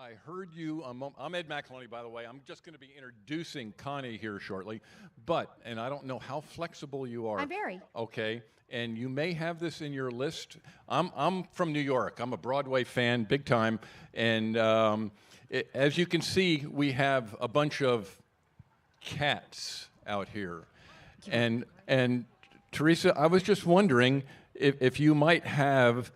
I heard you. I'm Ed McAloney, by the way. I'm just going to be introducing Connie here shortly. And I don't know how flexible you are. I'm very. Okay. And you may have this in your list. I'm from New York. I'm a Broadway fan, big time. And as you can see, we have a bunch of cats out here. And Teresa, I was just wondering if you might have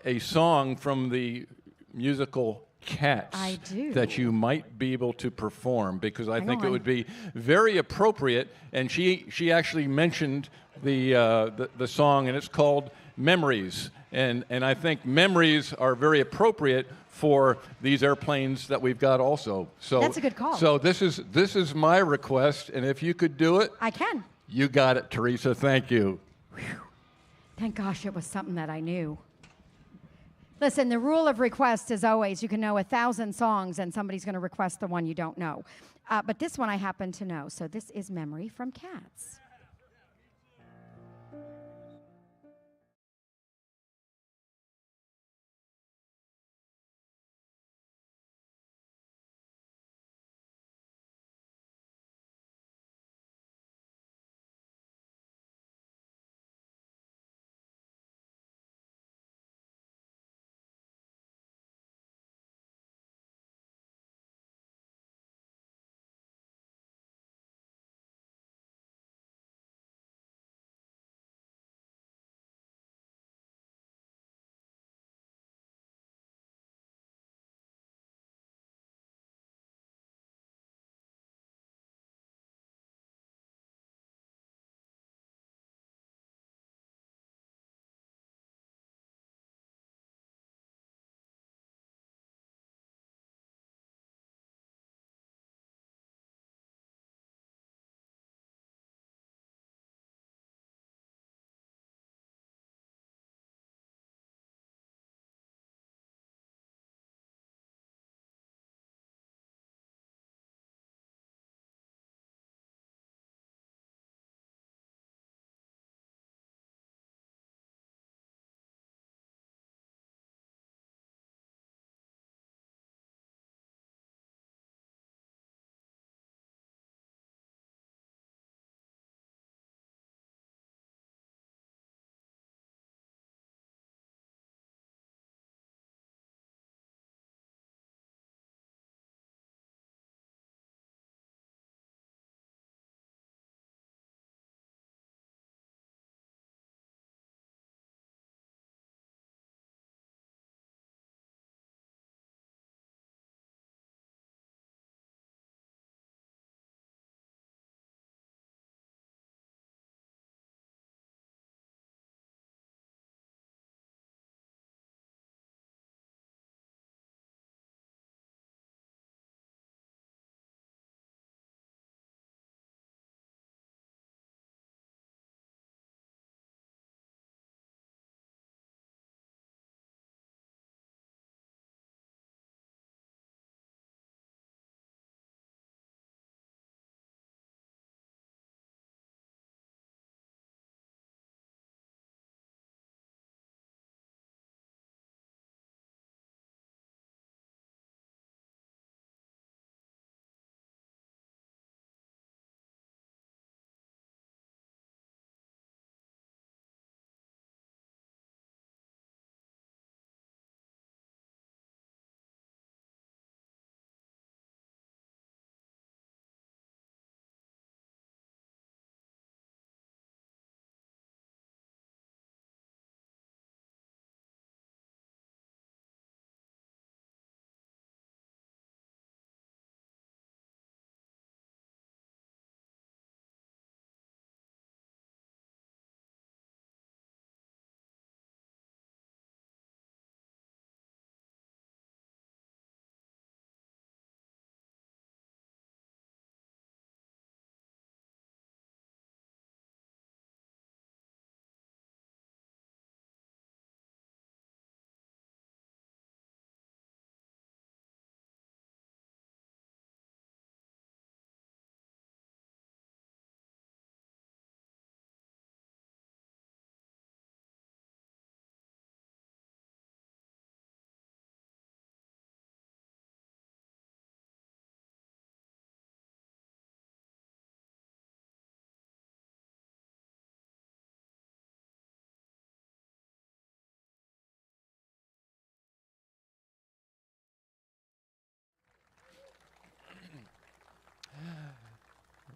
a song from the musical Cats I do. that you might be able to perform, because I think it would be very appropriate. And she actually mentioned the song, and it's called Memories. And I think memories are very appropriate for these airplanes that we've got also. So that's a good call. So this is my request, and if you could do it, I can. You got it, Teresa. Thank you. Whew. Thank gosh it was something that I knew. Listen, the rule of request is always you can know 1,000 songs and somebody's going to request the one you don't know. But this one I happen to know. So this is Memory from Cats.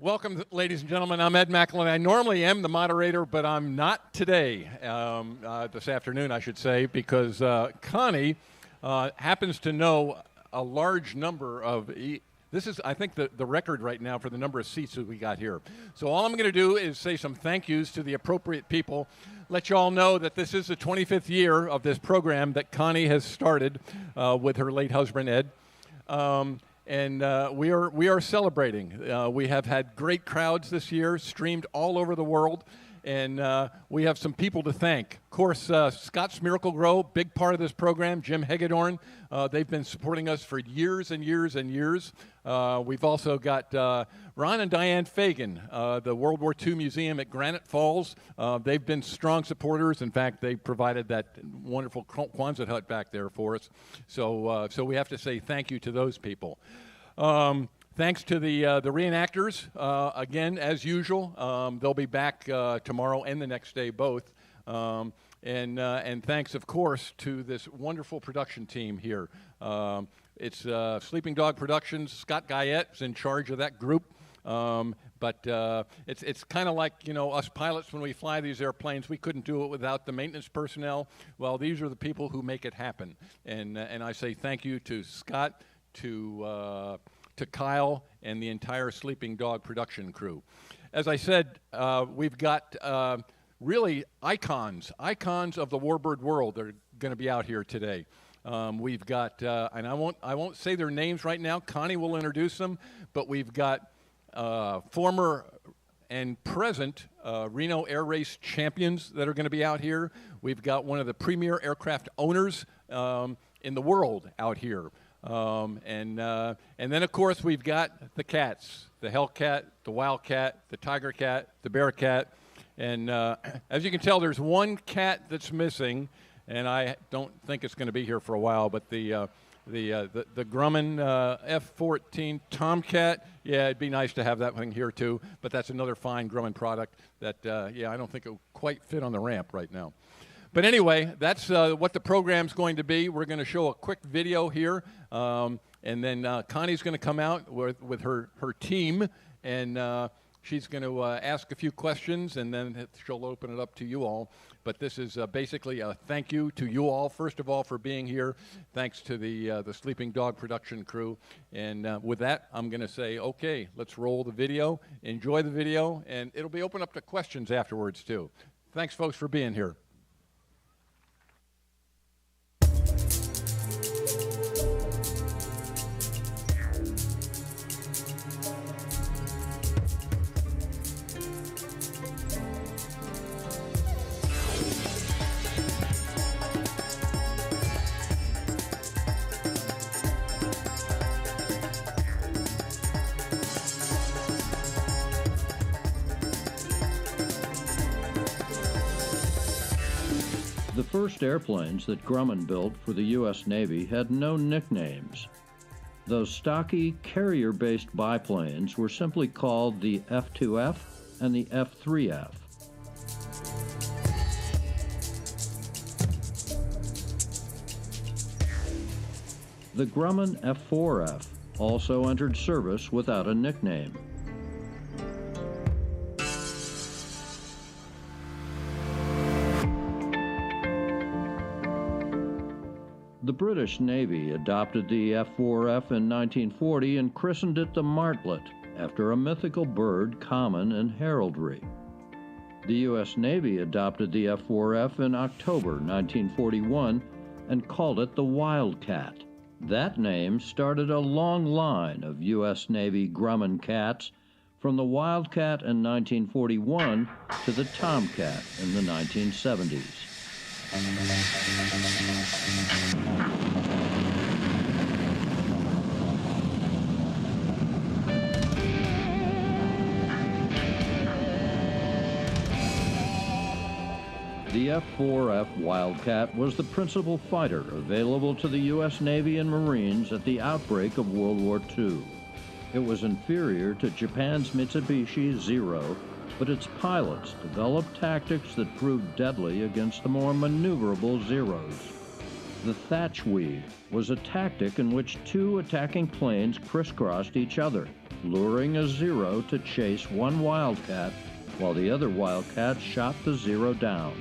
Welcome, ladies and gentlemen. I'm Ed Macklin. I normally am the moderator, but I'm not today, this afternoon, I should say, because Connie happens to know a large number of... This is, I think, the record right now for the number of seats that we got here. So all I'm going to do is say some thank yous to the appropriate people, let you all know that this is the 25th year of this program that Connie has started with her late husband, Ed. And we are celebrating. We have had great crowds this year, streamed all over the world, and we have some people to thank. Of course, Scott's Miracle-Gro, big part of this program, Jim Hagedorn. They've been supporting us for years and years and years. We've also got Ron and Diane Fagen, the World War II Museum at Granite Falls. They've been strong supporters. In fact, they provided that wonderful Quonset hut back there for us. So we have to say thank you to those people. Thanks to the reenactors, again, as usual. They'll be back tomorrow and the next day, both. And thanks, of course, to this wonderful production team here. It's Sleeping Dog Productions. Scott Guyette's in charge of that group. But it's kind of like, you know, us pilots when we fly these airplanes. We couldn't do it without the maintenance personnel. Well, these are the people who make it happen. And I say thank you to Scott, to Kyle, and the entire Sleeping Dog production crew. As I said, we've got really icons of the warbird world that are going to be out here today. We've got, and I won't say their names right now. Connie will introduce them, but we've got former and present Reno Air Race champions that are going to be out here. We've got one of the premier aircraft owners in the world out here. And then, of course, we've got the cats, the Hellcat, the Wildcat, the Tigercat, the Bearcat. And as you can tell, there's one cat that's missing, and I don't think it's going to be here for a while, but the Grumman F-14 Tomcat, yeah, it'd be nice to have that thing here too, but that's another fine Grumman product that, yeah, I don't think it will quite fit on the ramp right now. But anyway, that's what the program's going to be. We're going to show a quick video here, and then Connie's going to come out with her team, and she's going to ask a few questions, and then she'll open it up to you all. But this is basically a thank you to you all, first of all, for being here. Thanks to the Sleeping Dog production crew. And with that, I'm going to say, okay, let's roll the video. Enjoy the video, and it'll be open up to questions afterwards, too. Thanks, folks, for being here. The first airplanes that Grumman built for the U.S. Navy had no nicknames. Those stocky, carrier-based biplanes were simply called the F2F and the F3F. The Grumman F4F also entered service without a nickname. The British Navy adopted the F4F in 1940 and christened it the Martlet, after a mythical bird common in heraldry. The U.S. Navy adopted the F4F in October 1941 and called it the Wildcat. That name started a long line of U.S. Navy Grumman Cats, from the Wildcat in 1941 to the Tomcat in the 1970s. The F4F Wildcat was the principal fighter available to the U.S. Navy and Marines at the outbreak of World War II. It was inferior to Japan's Mitsubishi Zero, but its pilots developed tactics that proved deadly against the more maneuverable Zeros. The Thach Weave was a tactic in which two attacking planes crisscrossed each other. luring a Zero to chase one Wildcat while the other Wildcat shot the Zero down.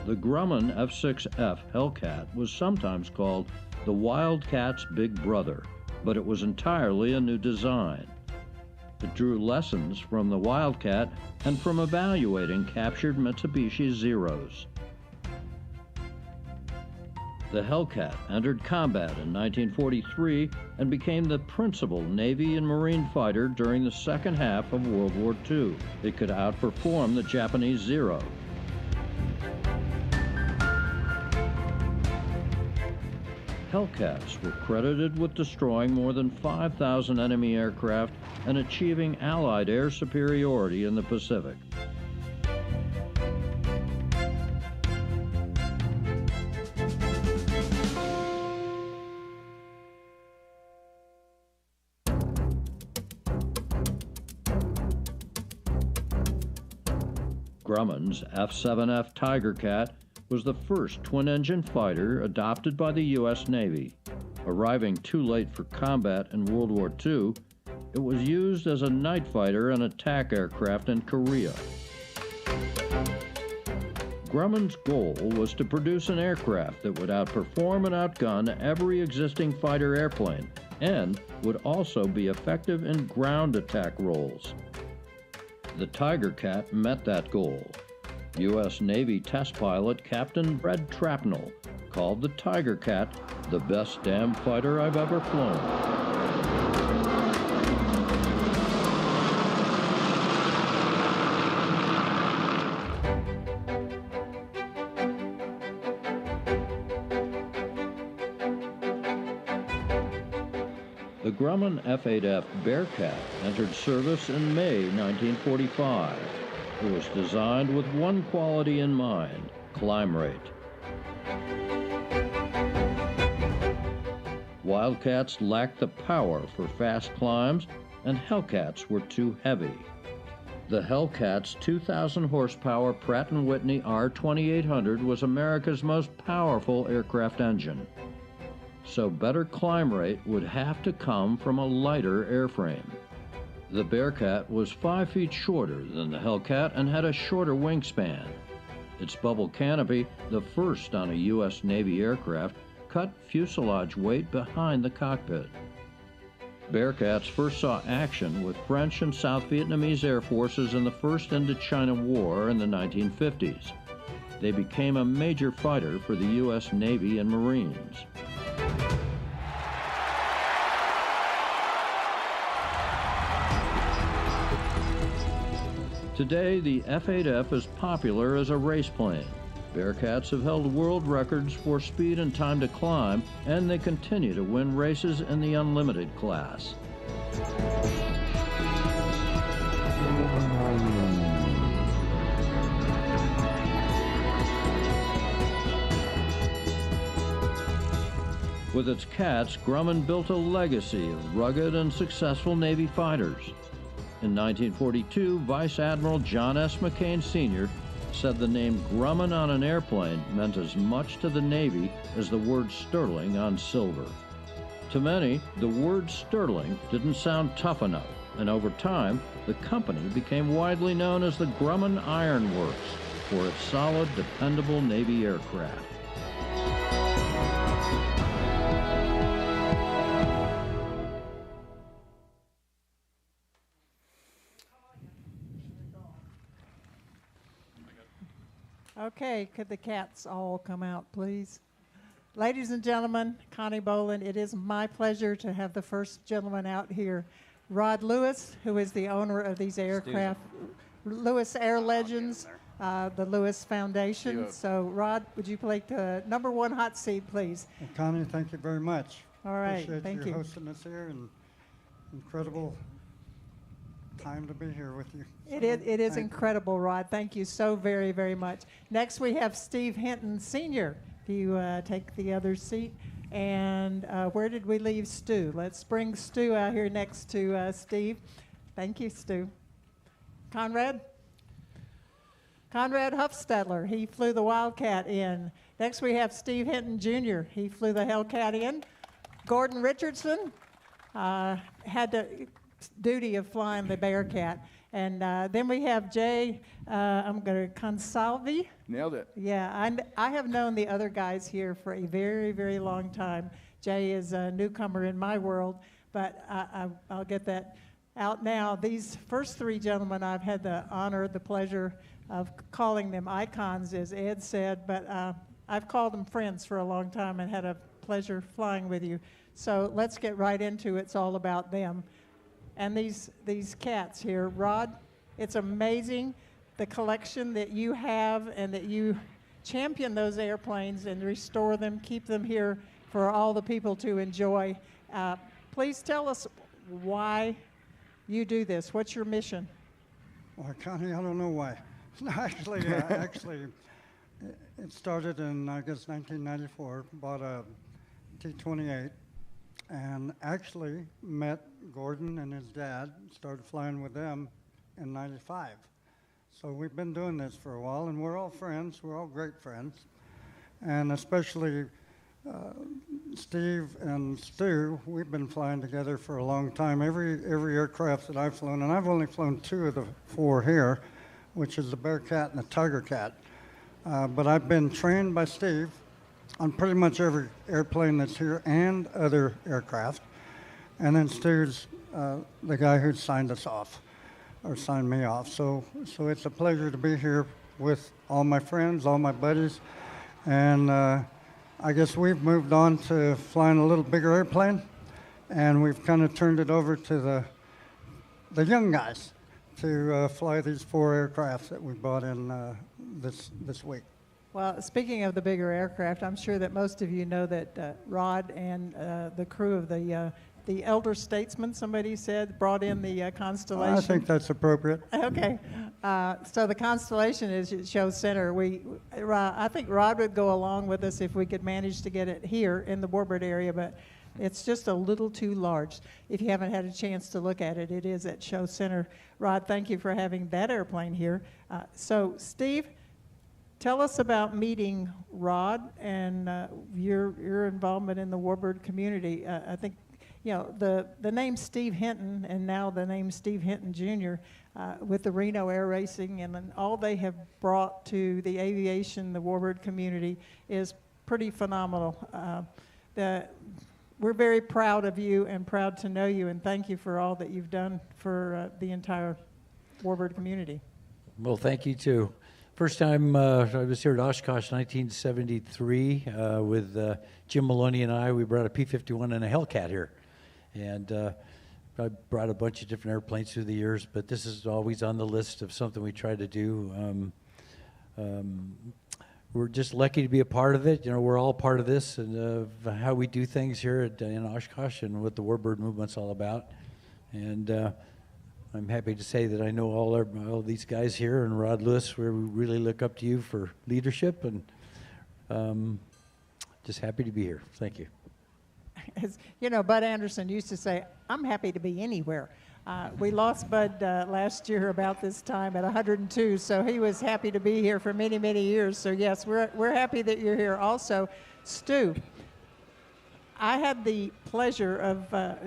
The Grumman F6F Hellcat was sometimes called the Wildcat's big brother, but it was entirely a new design. It drew lessons from the Wildcat and from evaluating captured Mitsubishi Zeros. The Hellcat entered combat in 1943 and became the principal Navy and Marine fighter during the second half of World War II. It could outperform the Japanese Zero. Hellcats were credited with destroying more than 5,000 enemy aircraft and achieving Allied air superiority in the Pacific. Grumman's F7F Tigercat was the first twin-engine fighter adopted by the U.S. Navy. Arriving too late for combat in World War II, it was used as a night fighter and attack aircraft in Korea. Grumman's goal was to produce an aircraft that would outperform and outgun every existing fighter airplane and would also be effective in ground attack roles. The Tigercat met that goal. U.S. Navy test pilot Captain Fred Trapnell called the Tigercat the best damn fighter I've ever flown. The Grumman F8F Bearcat entered service in May 1945. It was designed with one quality in mind: climb rate. Wildcats lacked the power for fast climbs, and Hellcats were too heavy. The Hellcat's 2,000 horsepower Pratt & Whitney R2800 was America's most powerful aircraft engine. So better climb rate would have to come from a lighter airframe. The Bearcat was 5 feet shorter than the Hellcat and had a shorter wingspan. Its bubble canopy, the first on a U.S. Navy aircraft, cut fuselage weight behind the cockpit. Bearcats first saw action with French and South Vietnamese air forces in the First Indochina War in the 1950s. They became a major fighter for the U.S. Navy and Marines. Today, the F8F is popular as a race plane. Bearcats have held world records for speed and time to climb, and they continue to win races in the unlimited class. With its cats, Grumman built a legacy of rugged and successful Navy fighters. In 1942, Vice Admiral John S. McCain Sr. said the name Grumman on an airplane meant as much to the Navy as the word sterling on silver. To many, the word sterling didn't sound tough enough, and over time, the company became widely known as the Grumman Iron Works for its solid, dependable Navy aircraft. Okay, could the cats all come out, please? Ladies and gentlemen, Connie Boland, it is my pleasure to have the first gentleman out here, Rod Lewis, who is the owner of these aircraft, Lewis Air Legends, the Lewis Foundation. So, Rod, would you play the #1 hot seat, please? Well, Connie, thank you very much. All right, Appreciate thank you you. hosting us here, and incredible time to be here with you. It is incredible, Rod. Thank you so very, very much. Next, we have Steve Hinton, Sr. If you take the other seat. And where did we leave Stu? Let's bring Stu out here next to Steve. Thank you, Stu. Conrad? Conrad Huffstedler, he flew the Wildcat in. Next we have Steve Hinton Jr., he flew the Hellcat in. Gordon Richardson had the duty of flying the Bearcat. And then we have Jay, Consalvi. Nailed it. Yeah, I have known the other guys here for a very, very long time. Jay is a newcomer in my world, but I'll get that out now. These first three gentlemen, I've had the honor, the pleasure of calling them icons, as Ed said, but I've called them friends for a long time and had a pleasure flying with you. So let's get right into it. It's all about them. And these cats here, Rod, it's amazing the collection that you have and that you champion those airplanes and restore them, keep them here for all the people to enjoy. Please tell us why you do this. What's your mission? Well, Connie, I don't know why. No, actually, it started in, I guess, 1994. Bought a T-28 and actually met Gordon and his dad, started flying with them in 95. So we've been doing this for a while, and we're all friends. We're all great friends. And especially Steve and Stu, we've been flying together for a long time. Every aircraft that I've flown, and I've only flown 2 of the 4 here, which is the Bearcat and the Tigercat. But I've been trained by Steve on pretty much every airplane that's here and other aircraft. And then Stu's the guy who signed us off, or signed me off. So it's a pleasure to be here with all my friends, all my buddies. And I guess we've moved on to flying a little bigger airplane, and we've kind of turned it over to the young guys to fly these 4 aircraft that we bought in this week. Well, speaking of the bigger aircraft, I'm sure that most of you know that Rod and the crew of the elder statesman, somebody said, brought in the Constellation. I think that's appropriate. Okay. So the Constellation is at Show Center. I think Rod would go along with us if we could manage to get it here in the Warbird area, but it's just a little too large. If you haven't had a chance to look at it, it is at Show Center. Rod, thank you for having that airplane here. So Steve, tell us about meeting Rod and your involvement in the Warbird community. I think, you know, the name Steve Hinton and now the name Steve Hinton Jr. With the Reno Air Racing and then all they have brought to the aviation, the Warbird community is pretty phenomenal. We're very proud of you and proud to know you, and thank you for all that you've done for the entire Warbird community. Well, thank you too. First time I was here at Oshkosh 1973 with Jim Maloney and I. We brought a P-51 and a Hellcat here. And I brought a bunch of different airplanes through the years, but this is always on the list of something we try to do. We're just lucky to be a part of it. You know, we're all part of this and of how we do things here in Oshkosh and what the Warbird movement's all about. And I'm happy to say that I know all these guys here, and Rod Lewis, where we really look up to you for leadership, and just happy to be here. Thank you. As, you know, Bud Anderson used to say, I'm happy to be anywhere. We lost Bud last year about this time at 102, so he was happy to be here for many, many years. So yes, we're happy that you're here. Also, Stu, I had the pleasure of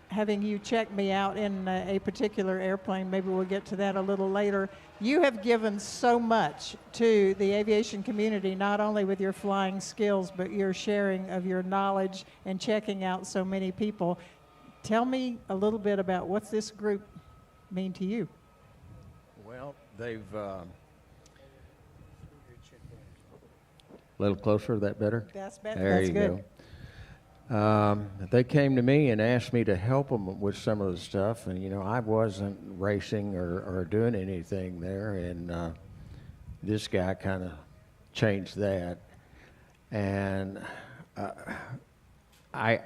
having you check me out in a particular airplane. Maybe we'll get to that a little later. You have given so much to the aviation community, not only with your flying skills, but your sharing of your knowledge and checking out so many people. Tell me a little bit about what's this group mean to you? Well, they've... A little closer, that better? That's better. There That's you good. go. They came to me and asked me to help them with some of the stuff, and you know, I wasn't racing or doing anything there, and this guy kind of changed that. And I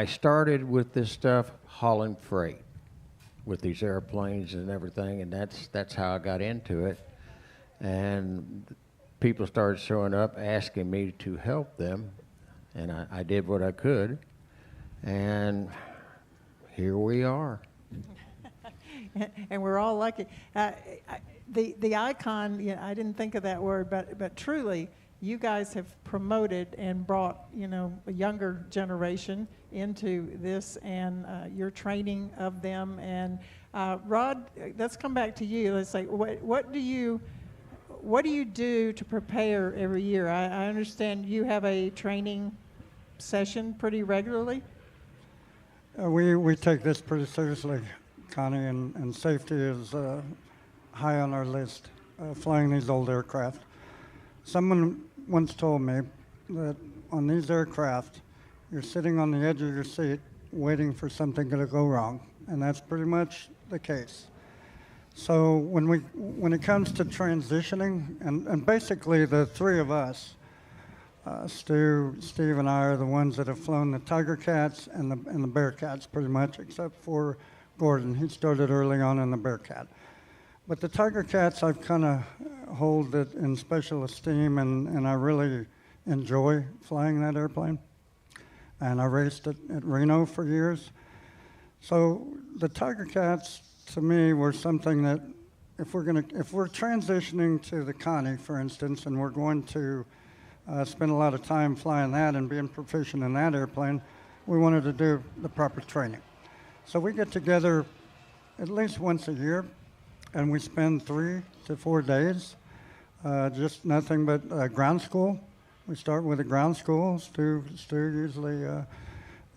started with this stuff hauling freight with these airplanes and everything, and that's how I got into it. And people started showing up asking me to help them, and I did what I could, and here we are. and we're all lucky. The icon, I didn't think of that word, but truly, you guys have promoted and brought, a younger generation into this, and your training of them. And Rod, let's come back to you. Let's say, what do you do to prepare every year? I understand you have a training session pretty regularly. We take this pretty seriously, Connie, and safety is high on our list, flying these old aircraft. Someone once told me that on these aircraft, you're sitting on the edge of your seat waiting for something to go wrong, and that's pretty much the case. So when it comes to transitioning, and basically the three of us, Steve and I are the ones that have flown the Tigercats and the Bearcats pretty much, except for Gordon. He started early on in the Bearcat. But the Tigercats, I've kind of hold it in special esteem, and I really enjoy flying that airplane. And I raced it at Reno for years. So the Tigercats, to me, were something that if we're transitioning to the Connie, for instance, and we're going to spend a lot of time flying that and being proficient in that airplane, we wanted to do the proper training. So we get together at least once a year, and we spend 3 to 4 days, just nothing but ground school. We start with a ground school. Stu usually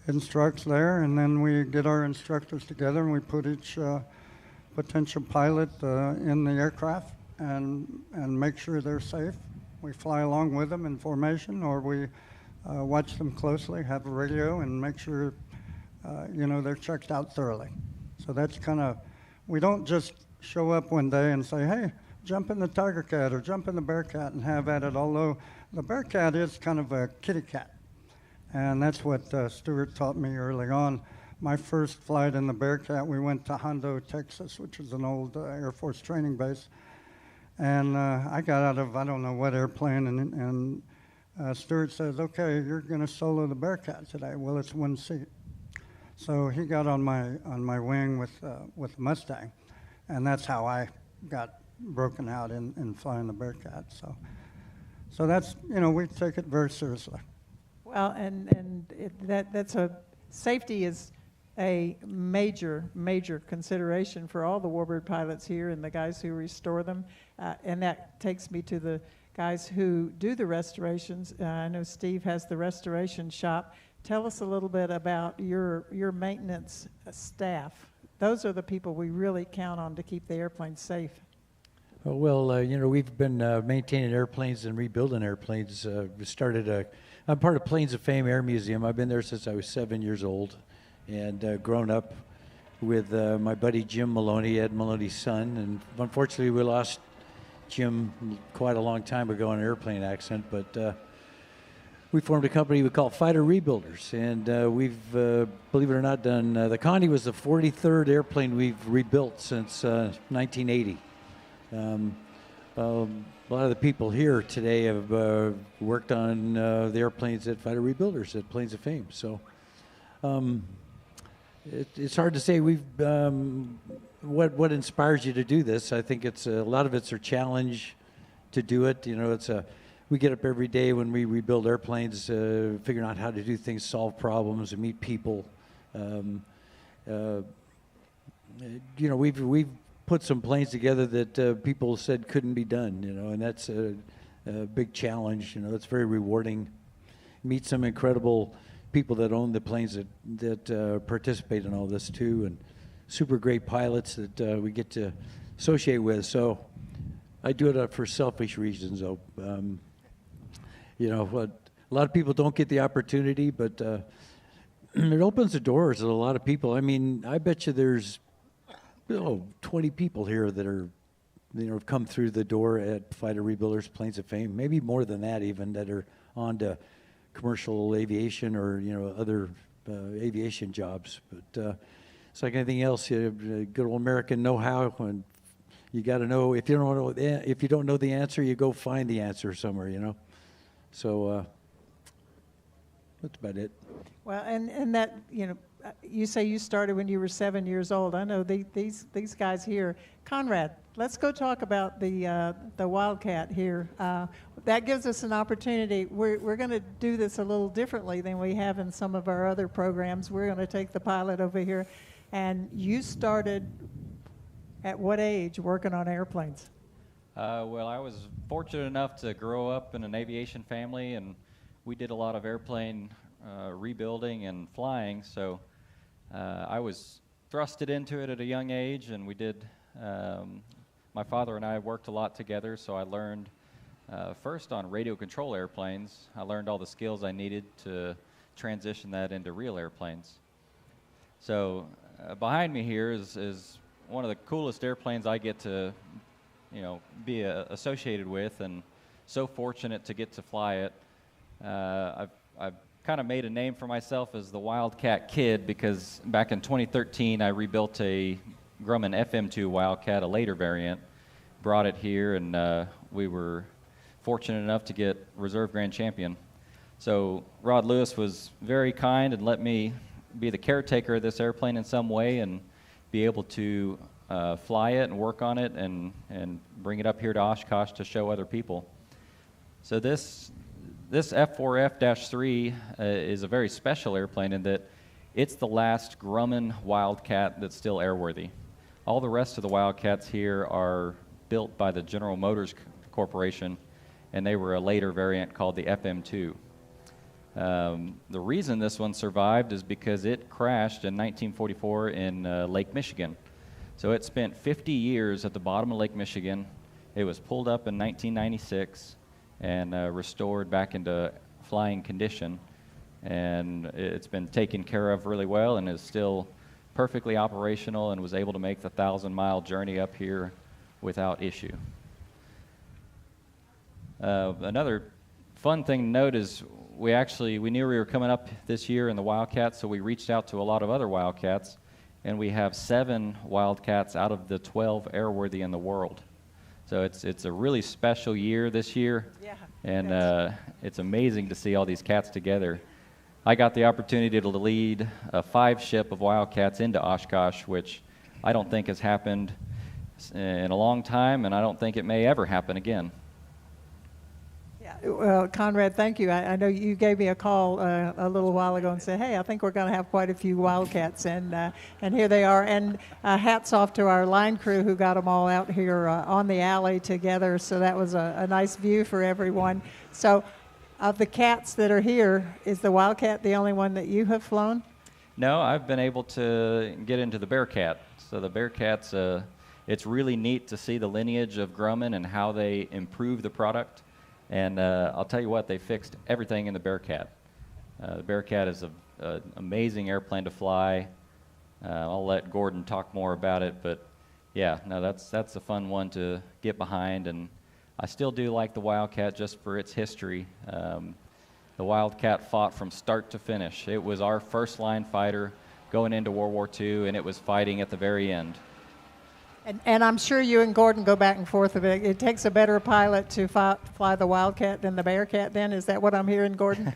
instructs there, and then we get our instructors together and we put each potential pilot in the aircraft and make sure they're safe. We fly along with them in formation, or we watch them closely, have a radio, and make sure they're checked out thoroughly. So that's kind of, we don't just show up one day and say, hey, jump in the Tigercat or jump in the Bearcat and have at it, although the Bearcat is kind of a kitty cat. And that's what Stuart taught me early on. My first flight in the Bearcat, we went to Hondo, Texas, which is an old Air Force training base. And I got out of, I don't know what airplane, and Stuart says, okay, you're going to solo the Bearcat today. Well, it's one seat. So he got on my wing with the Mustang, and that's how I got broken out in flying the Bearcat. So that's, we take it very seriously. Well, that's safety is a major consideration for all the Warbird pilots here and the guys who restore them. And that takes me to the guys who do the restorations. I know Steve has the restoration shop. Tell us a little bit about your maintenance staff. Those are the people we really count on to keep the airplane safe. Well, we've been maintaining airplanes and rebuilding airplanes. I'm part of Planes of Fame Air Museum. I've been there since I was 7 years old, and grown up with my buddy Jim Maloney, Ed Maloney's son. And unfortunately, we lost Jim quite a long time ago in an airplane accident, but we formed a company we call Fighter Rebuilders, and we've, believe it or not, done, the Connie was the 43rd airplane we've rebuilt since 1980. A lot of the people here today have worked on the airplanes at Fighter Rebuilders at Planes of Fame. So it's hard to say what inspires you to do this. I think it's a lot of it's a challenge to do it. We get up every day when we rebuild airplanes, figuring out how to do things, solve problems, and meet people. We've put some planes together that people said couldn't be done, and that's a big challenge. It's very rewarding. Meet some incredible people that own the planes that participate in all this too, and super great pilots that we get to associate with. So I do it for selfish reasons, though. A lot of people don't get the opportunity, but it opens the doors to a lot of people. I mean, I bet you there's 20 people here that are, have come through the door at Fighter Rebuilders, Planes of Fame, maybe more than that even, that are on to commercial aviation or, other aviation jobs. But it's like anything else, good old American know-how, and you got to know, if you don't know the answer, you go find the answer somewhere, So that's about it. Well, and that, you say you started when you were 7 years old. I know these guys here. Conrad, let's go talk about the Wildcat here. That gives us an opportunity. We're going to do this a little differently than we have in some of our other programs. We're going to take the pilot over here. And you started at what age working on airplanes? Well, I was fortunate enough to grow up in an aviation family, and we did a lot of airplane rebuilding and flying, so I was thrusted into it at a young age, and we did, my father and I worked a lot together, so I learned first on radio control airplanes. I learned all the skills I needed to transition that into real airplanes. So behind me here is one of the coolest airplanes I get to, be associated with, and so fortunate to get to fly it. I've kind of made a name for myself as the Wildcat Kid, because back in 2013 I rebuilt a Grumman FM2 Wildcat, a later variant, brought it here, and we were fortunate enough to get Reserve Grand Champion. So Rod Lewis was very kind and let me be the caretaker of this airplane in some way and be able to fly it and work on it and bring it up here to Oshkosh to show other people. So this F4F-3 is a very special airplane in that it's the last Grumman Wildcat that's still airworthy. All the rest of the Wildcats here are built by the General Motors Corporation, and they were a later variant called the FM2. The reason this one survived is because it crashed in 1944 in Lake Michigan. So it spent 50 years at the bottom of Lake Michigan. It was pulled up in 1996 and restored back into flying condition. And it's been taken care of really well and is still perfectly operational and was able to make the 1,000-mile journey up here without issue. Another fun thing to note is we knew we were coming up this year in the Wildcat, so we reached out to a lot of other Wildcats, and we have 7 Wildcats out of the 12 airworthy in the world. So it's a really special year this year, Yeah, and it's amazing to see all these cats together. I got the opportunity to lead a 5-ship of Wildcats into Oshkosh, which I don't think has happened in a long time, and I don't think it may ever happen again. Well, Conrad, thank you. I know you gave me a call a little while ago and said, hey, I think we're going to have quite a few Wildcats, and here they are. And hats off to our line crew who got them all out here on the alley together, so that was a nice view for everyone. So of the cats that are here, is the Wildcat the only one that you have flown? No, I've been able to get into the Bearcat. So the Bearcat's, it's really neat to see the lineage of Grumman and how they improve the product. And I'll tell you what, they fixed everything in the Bearcat. The Bearcat is an amazing airplane to fly. I'll let Gordon talk more about it, but yeah, no, that's a fun one to get behind. And I still do like the Wildcat just for its history. The Wildcat fought from start to finish. It was our first-line fighter going into World War II, and it was fighting at the very end. And I'm sure you and Gordon go back and forth a bit. It takes a better pilot to fly the Wildcat than the Bearcat then? Is that what I'm hearing, Gordon?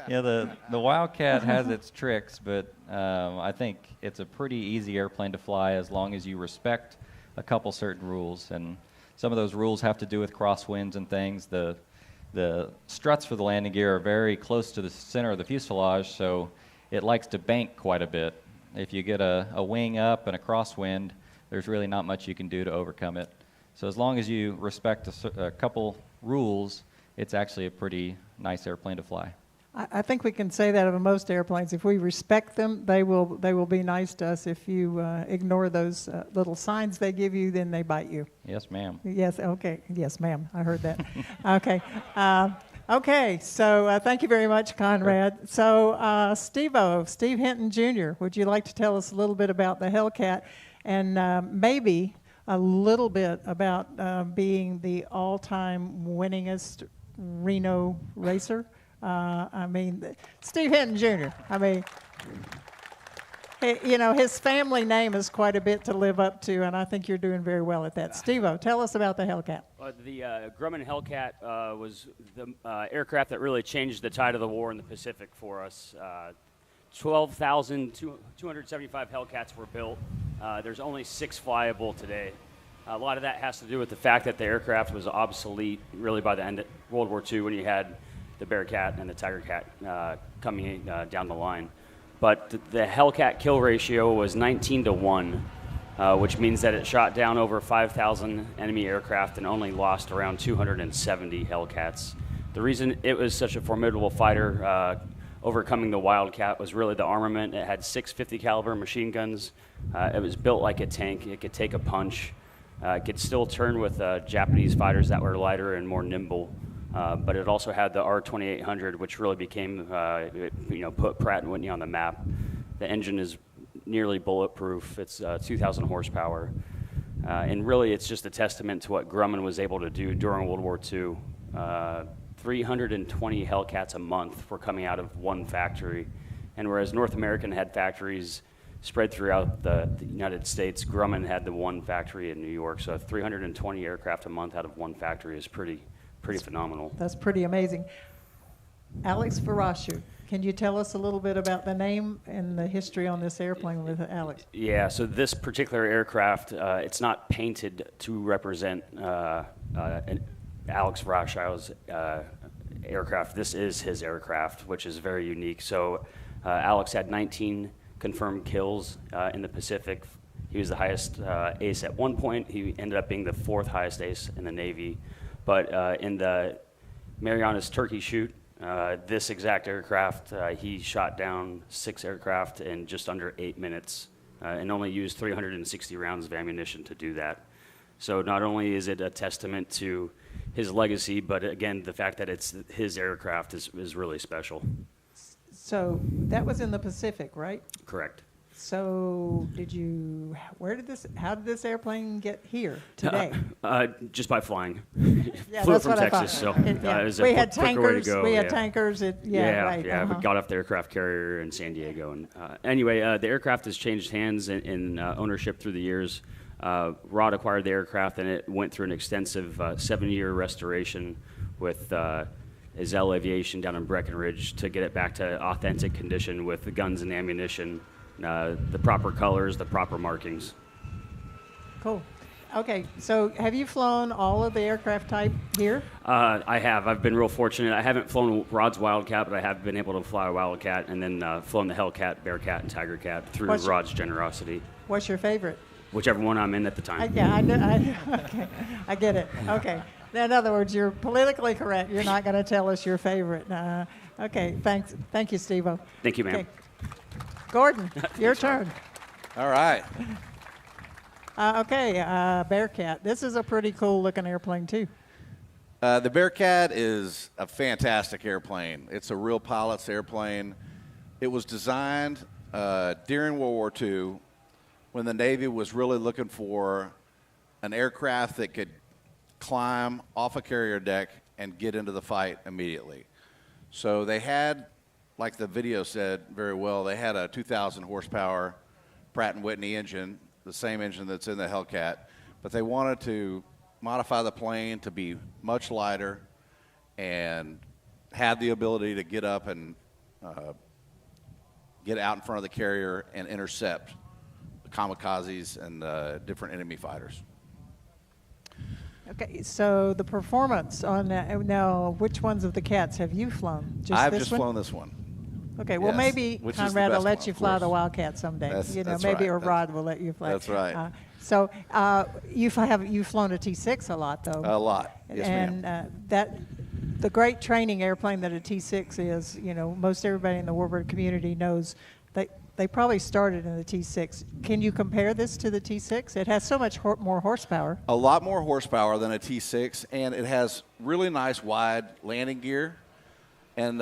Yeah, the Wildcat has its tricks, but I think it's a pretty easy airplane to fly as long as you respect a couple certain rules. And some of those rules have to do with crosswinds and things. The struts for the landing gear are very close to the center of the fuselage, so it likes to bank quite a bit. If you get a wing up and a crosswind, there's really not much you can do to overcome it. So as long as you respect a couple rules, it's actually a pretty nice airplane to fly. I think we can say that of most airplanes. If we respect them, they will be nice to us. If you ignore those little signs they give you, then they bite you. Yes, ma'am. Yes, okay. Yes, ma'am. I heard that. Okay. Okay, so thank you very much, Conrad. Sure. So Steve Hinton Jr., would you like to tell us a little bit about the Hellcat and maybe a little bit about being the all-time winningest Reno racer? Steve Hinton Jr., his family name is quite a bit to live up to, and I think you're doing very well at that. Steve-O, tell us about the Hellcat. The Grumman Hellcat was the aircraft that really changed the tide of the war in the Pacific for us. 12,275 Hellcats were built. There's only 6 flyable today. A lot of that has to do with the fact that the aircraft was obsolete really by the end of World War II when you had the Bearcat and the Tigercat coming down the line. But the Hellcat kill ratio was 19-1, which means that it shot down over 5,000 enemy aircraft and only lost around 270 Hellcats. The reason it was such a formidable fighter overcoming the Wildcat was really the armament. It had 6 50 caliber machine guns. It was built like a tank. It could take a punch. It could still turn with Japanese fighters that were lighter and more nimble. But it also had the R-2800, which really became, put Pratt & Whitney on the map. The engine is nearly bulletproof. It's 2,000 horsepower. And really, it's just a testament to what Grumman was able to do during World War II. 320 Hellcats a month were coming out of one factory. And whereas North American had factories spread throughout the United States, Grumman had the one factory in New York. So 320 aircraft a month out of one factory is pretty phenomenal. That's pretty amazing. Alex Varashu, can you tell us a little bit about the name and the history on this airplane with Alex? Yeah, so this particular aircraft, it's not painted to represent Alex Varashu's aircraft. This is his aircraft, which is very unique. So Alex had 19 confirmed kills in the Pacific. He was the highest ace at one point. He ended up being the 4th highest ace in the Navy. But in the Marianas Turkey Shoot, this exact aircraft, he shot down 6 aircraft in just under 8 minutes and only used 360 rounds of ammunition to do that. So not only is it a testament to his legacy, but again, the fact that it's his aircraft is really special. So that was in the Pacific, right? Correct. So how did this airplane get here today? Just by flying. Yeah, Flew that's from what Texas, I thought. so it was We a had quicker way to tankers. go. We had Yeah. tankers. Right. We got off the aircraft carrier in San Diego. And anyway, the aircraft has changed hands in ownership through the years. Rod acquired the aircraft, and it went through an extensive 7-year restoration with Ezell Aviation down in Breckenridge to get it back to authentic condition with the guns and ammunition, the proper colors, the proper markings. Cool. Okay, so have you flown all of the aircraft type here? I have. I've been real fortunate. I haven't flown Rod's Wildcat, but I have been able to fly a Wildcat and then flown the Hellcat, Bearcat, and Tigercat through Rod's generosity. What's your favorite? Whichever one I'm in at the time. Okay, I get it. Okay. In other words, you're politically correct. You're not going to tell us your favorite. Okay, thanks. Thank you, Steve-O. Thank you, ma'am. Okay. Gordon, your turn. All right. Bearcat. This is a pretty cool looking airplane, too. The Bearcat is a fantastic airplane. It's a real pilot's airplane. It was designed during World War II when the Navy was really looking for an aircraft that could climb off a carrier deck and get into the fight immediately. So they had, like the video said very well, they had a 2,000 horsepower Pratt & Whitney engine, the same engine that's in the Hellcat, but they wanted to modify the plane to be much lighter and had the ability to get up and get out in front of the carrier and intercept kamikazes and different enemy fighters. Okay, so the performance on that, now, which ones of the Cats have you flown? I've just flown this one. Okay, well, Yes, maybe which is the Conrad will best let one, you of fly the course. Wildcat someday. That's Maybe, right. or Rod will let you fly. That's right. You've flown a T6 a lot, though. A lot, yes, and ma'am. The great training airplane that a T6 is, most everybody in the warbird community knows they probably started in the T6. Can you compare this to the T6? It has so much more horsepower. A lot more horsepower than a T6, and it has really nice wide landing gear and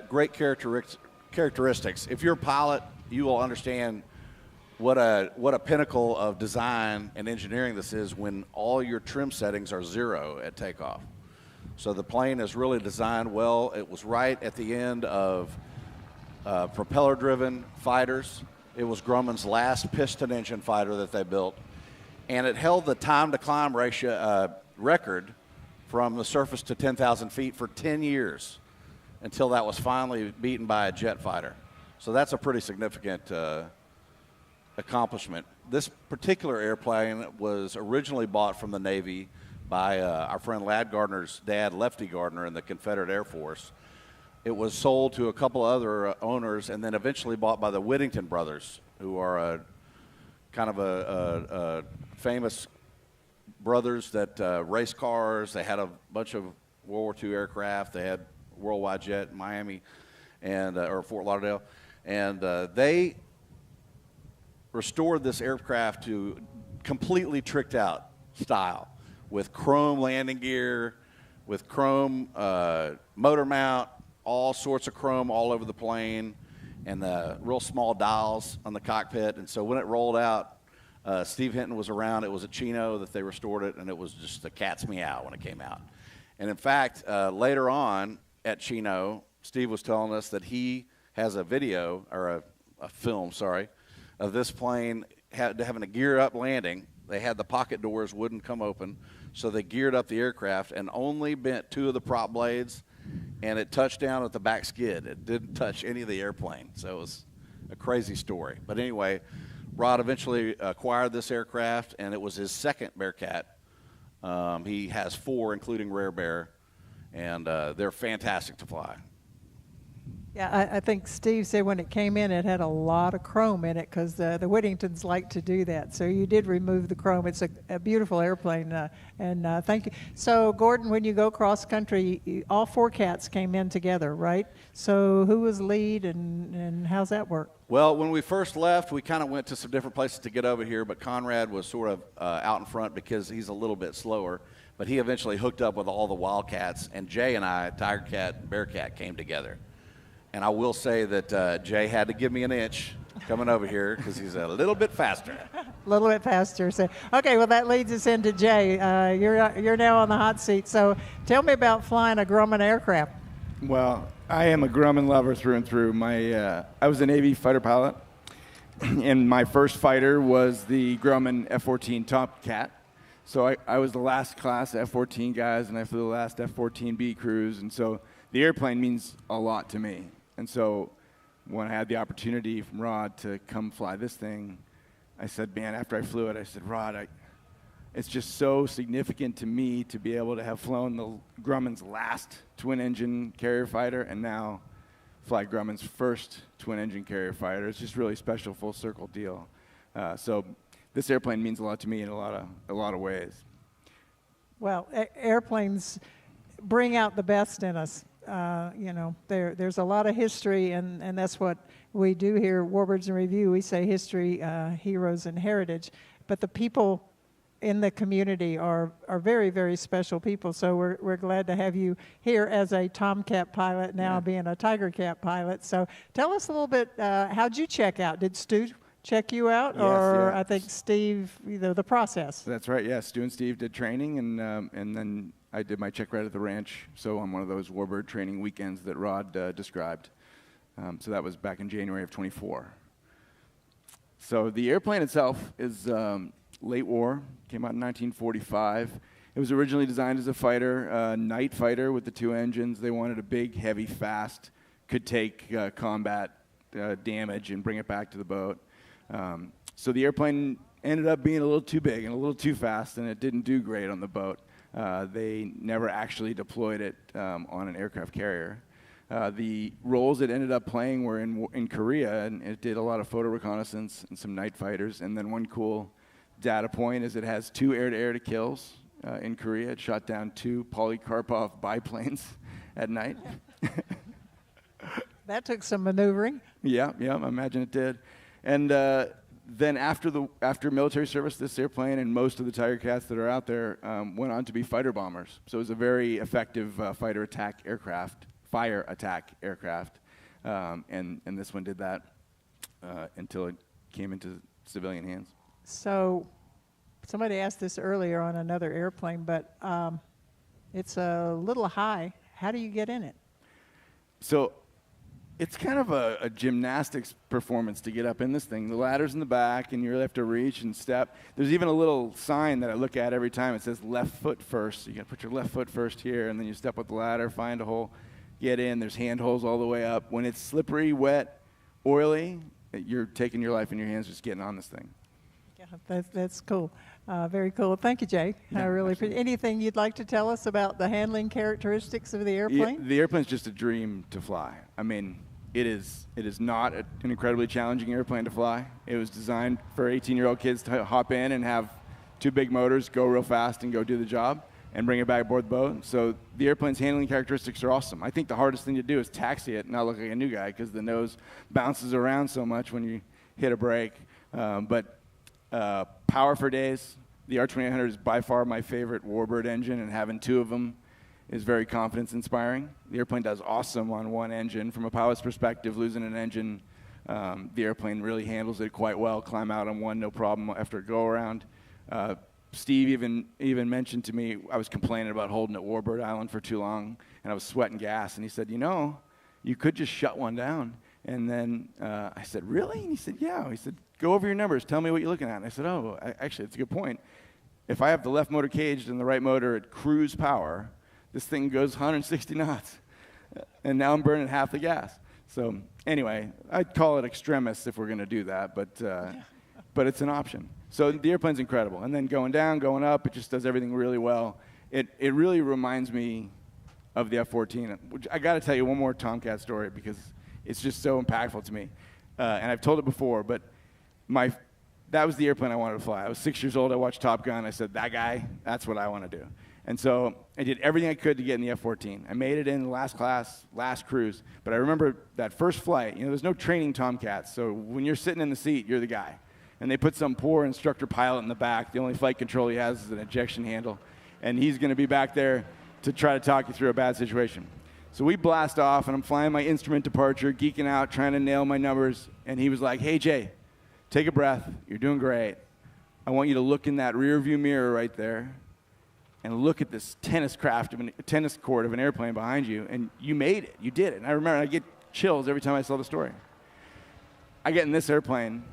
great characteristics. If you're a pilot, you will understand what a pinnacle of design and engineering this is when all your trim settings are 0 at takeoff. So the plane is really designed well. It was right at the end of propeller-driven fighters. It was Grumman's last piston engine fighter that they built, and it held the time-to-climb ratio record from the surface to 10,000 feet for 10 years until that was finally beaten by a jet fighter. So that's a pretty significant accomplishment. This particular airplane was originally bought from the Navy by our friend Lad Gardner's dad, Lefty Gardner, in the Confederate Air Force. It was sold to a couple other owners and then eventually bought by the Whittington brothers, who are kind of a famous brothers that race cars. They had a bunch of World War II aircraft. They had Worldwide Jet in Miami and or Fort Lauderdale, and they restored this aircraft to completely tricked out style with chrome landing gear, with chrome motor mount, all sorts of chrome all over the plane, and the real small dials on the cockpit. And so when it rolled out, Steve Hinton was around. It was at Chino that they restored it, and it was just the cat's meow when it came out. And in fact, later on at Chino, Steve was telling us that he has a video, or a film, sorry, of this plane having a gear-up landing. They had the pocket doors wouldn't come open, so they geared up the aircraft and only bent 2 of the prop blades, and it touched down at the back skid. It didn't touch any of the airplane, so it was a crazy story. But anyway, Rod eventually acquired this aircraft, and it was his second Bearcat. He has 4, including Rare Bear, and they're fantastic to fly. Yeah, I think Steve said when it came in, it had a lot of chrome in it because the Whittingtons like to do that. So you did remove the chrome. It's a beautiful airplane, and thank you. So, Gordon, when you go cross country, all 4 cats came in together, right? So who was lead, and how's that work? Well, when we first left, we kind of went to some different places to get over here, but Conrad was sort of out in front because he's a little bit slower. But he eventually hooked up with all the Wildcats, and Jay and I, Tigercat and Bearcat, came together. And I will say that Jay had to give me an inch coming over here because he's a little bit faster. A little bit faster. So, okay, well, that leads us into Jay. You're now on the hot seat. So tell me about flying a Grumman aircraft. Well, I am a Grumman lover through and through. I was a Navy fighter pilot, and my first fighter was the Grumman F-14 Tomcat. So I was the last class F-14 guys, and I flew the last F-14B crews, and so the airplane means a lot to me. And so when I had the opportunity from Rod to come fly this thing, I said, man, after I flew it, I said, Rod, it's just so significant to me to be able to have flown the Grumman's last twin-engine carrier fighter and now fly Grumman's first twin-engine carrier fighter. It's just really special, full circle deal. So this airplane means a lot to me in a lot of ways. Well, airplanes bring out the best in us. There's a lot of history, and that's what we do here, Warbirds in Review. We say history, heroes, and heritage. But the people in the community are very, very special people. So we're glad to have you here as a Tomcat pilot, now being a Tigercat pilot. So tell us a little bit, how'd you check out? Did Stu check you out? Yes, or yeah. I think Steve, the process? That's right, yeah. Stu and Steve did training, and then I did my check right at the ranch, so on one of those Warbird training weekends that Rod described. So that was back in January of 24. So the airplane itself is late war, came out in 1945. It was originally designed as a fighter, night fighter with the 2 engines. They wanted a big, heavy, fast, could take combat damage and bring it back to the boat. So the airplane ended up being a little too big and a little too fast, and it didn't do great on the boat. They never actually deployed it on an aircraft carrier. The roles it ended up playing were in Korea, and it did a lot of photo reconnaissance and some night fighters. And then one cool data point is it has 2 air-to-air kills in Korea. It shot down 2 Polycarpov biplanes at night. That took some maneuvering. Yeah, I imagine it did. And then after military service, this airplane and most of the Tigercats that are out there went on to be fighter bombers. So it was a very effective fire attack aircraft. And this one did that until it came into civilian hands. So somebody asked this earlier on another airplane, but it's a little high. How do you get in it? So it's kind of a gymnastics performance to get up in this thing. The ladder's in the back, and you really have to reach and step. There's even a little sign that I look at every time. It says left foot first. You got to put your left foot first here, and then you step up the ladder, find a hole, get in. There's handholds all the way up. When it's slippery, wet, oily, you're taking your life in your hands just getting on this thing. Yeah, that's cool. Very cool. Thank you, Jay. I really appreciate. Anything you'd like to tell us about the handling characteristics of the airplane? Yeah, the airplane's just a dream to fly. I mean, it is not an incredibly challenging airplane to fly. It was designed for 18-year-old kids to hop in and have 2 big motors, go real fast, and go do the job, and bring it back aboard the boat. So the airplane's handling characteristics are awesome. I think the hardest thing to do is taxi it and not look like a new guy, because the nose bounces around so much when you hit a brake. But power for days. The R2800 is by far my favorite Warbird engine, and having 2 of them is very confidence-inspiring. The airplane does awesome on 1 engine. From a pilot's perspective, losing an engine, the airplane really handles it quite well. Climb out on 1, no problem after a go-around. Steve even mentioned to me, I was complaining about holding at Warbird Island for too long, and I was sweating gas, and he said, you could just shut one down. And then I said, really? And he said, yeah. He said, go over your numbers. Tell me what you're looking at. And I said, actually, it's a good point. If I have the left motor caged and the right motor at cruise power, this thing goes 160 knots. And now I'm burning half the gas. So anyway, I'd call it extremist if we're going to do that, but it's an option. So the airplane's incredible. And then going down, going up, it just does everything really well. It really reminds me of the F-14. Which I got to tell you one more Tomcat story because it's just so impactful to me. And I've told it before, but that was the airplane I wanted to fly. I was 6 years old. I watched Top Gun. I said, that guy, that's what I want to do. And so I did everything I could to get in the F-14. I made it in the last class, last cruise. But I remember that first flight. There's no training Tomcats. So when you're sitting in the seat, you're the guy. And they put some poor instructor pilot in the back. The only flight control he has is an ejection handle. And he's going to be back there to try to talk you through a bad situation. So we blast off, and I'm flying my instrument departure, geeking out, trying to nail my numbers. And he was like, hey, Jay, take a breath. You're doing great. I want you to look in that rear view mirror right there and look at this tennis court of an airplane behind you, and you made it. You did it. And I remember I get chills every time I saw the story. I get in this airplane.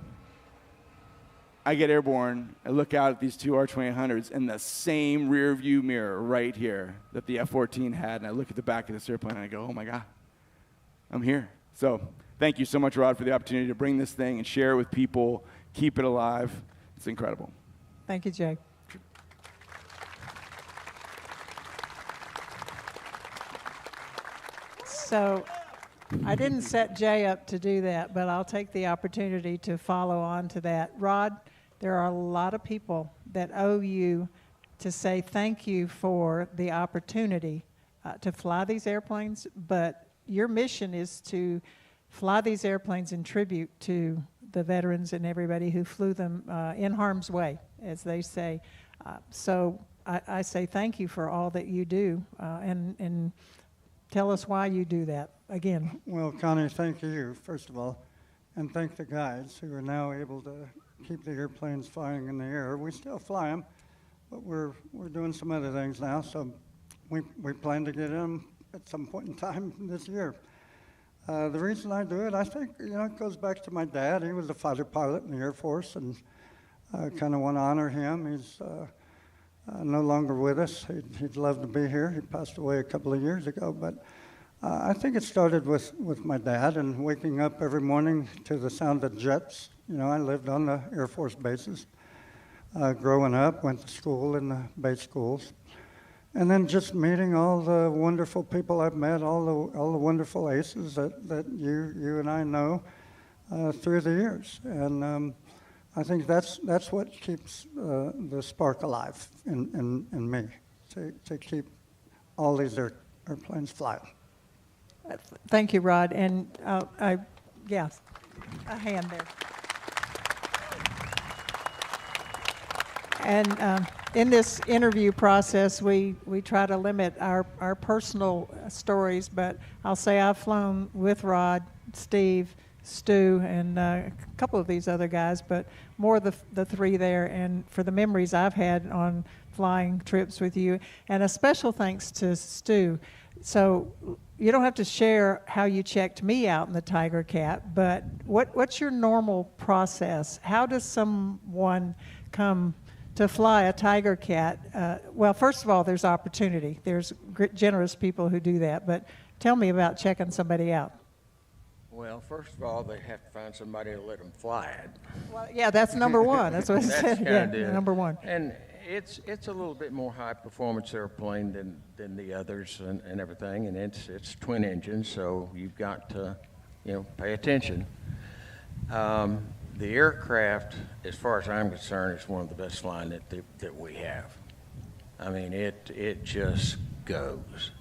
I get airborne. I look out at these 2 R2800s in the same rear view mirror right here that the F-14 had, and I look at the back of this airplane, and I go, oh, my God, I'm here. So thank you so much, Rod, for the opportunity to bring this thing and share it with people, keep it alive. It's incredible. Thank you, Jay. So I didn't set Jay up to do that, but I'll take the opportunity to follow on to that. Rod, there are a lot of people that owe you to say thank you for the opportunity to fly these airplanes, but your mission is to fly these airplanes in tribute to the veterans and everybody who flew them in harm's way, as they say. So I say thank you for all that you do, and tell us why you do that again. Well, Connie, thank you, first of all, and thank the guys who are now able to keep the airplanes flying in the air. We still fly them, but we're doing some other things now, so we plan to get in them at some point in time this year. The reason I do it, I think, it goes back to my dad. He was a fighter pilot in the Air Force, and I kind of want to honor him. He's no longer with us. He'd love to be here. He passed away a couple of years ago, but I think it started with my dad and waking up every morning to the sound of jets. I lived on the Air Force bases. Growing up, went to school in the base schools. And then just meeting all the wonderful people I've met, all the wonderful aces that you and I know through the years. And I think that's what keeps the spark alive in me, to keep all these airplanes flying. Thank you, Rod. And yes, a hand there. And in this interview process, we try to limit our personal stories, but I'll say I've flown with Rod, Steve, Stu, and a couple of these other guys, but more the 3 there, and for the memories I've had on flying trips with you. And a special thanks to Stu. So you don't have to share how you checked me out in the Tigercat, but what's your normal process? How does someone come to fly a Tigercat? Well, first of all, there's opportunity. There's generous people who do that, but tell me about checking somebody out. Well, first of all, they have to find somebody to let them fly it. Well, yeah, that's number one. That's what it That's said. Yeah, kinda it. number one. And it's a little bit more high performance airplane than the others and everything, and it's twin engines, so you've got to, pay attention. The aircraft, as far as I'm concerned, is one of the best flying that we have. I mean, it just goes.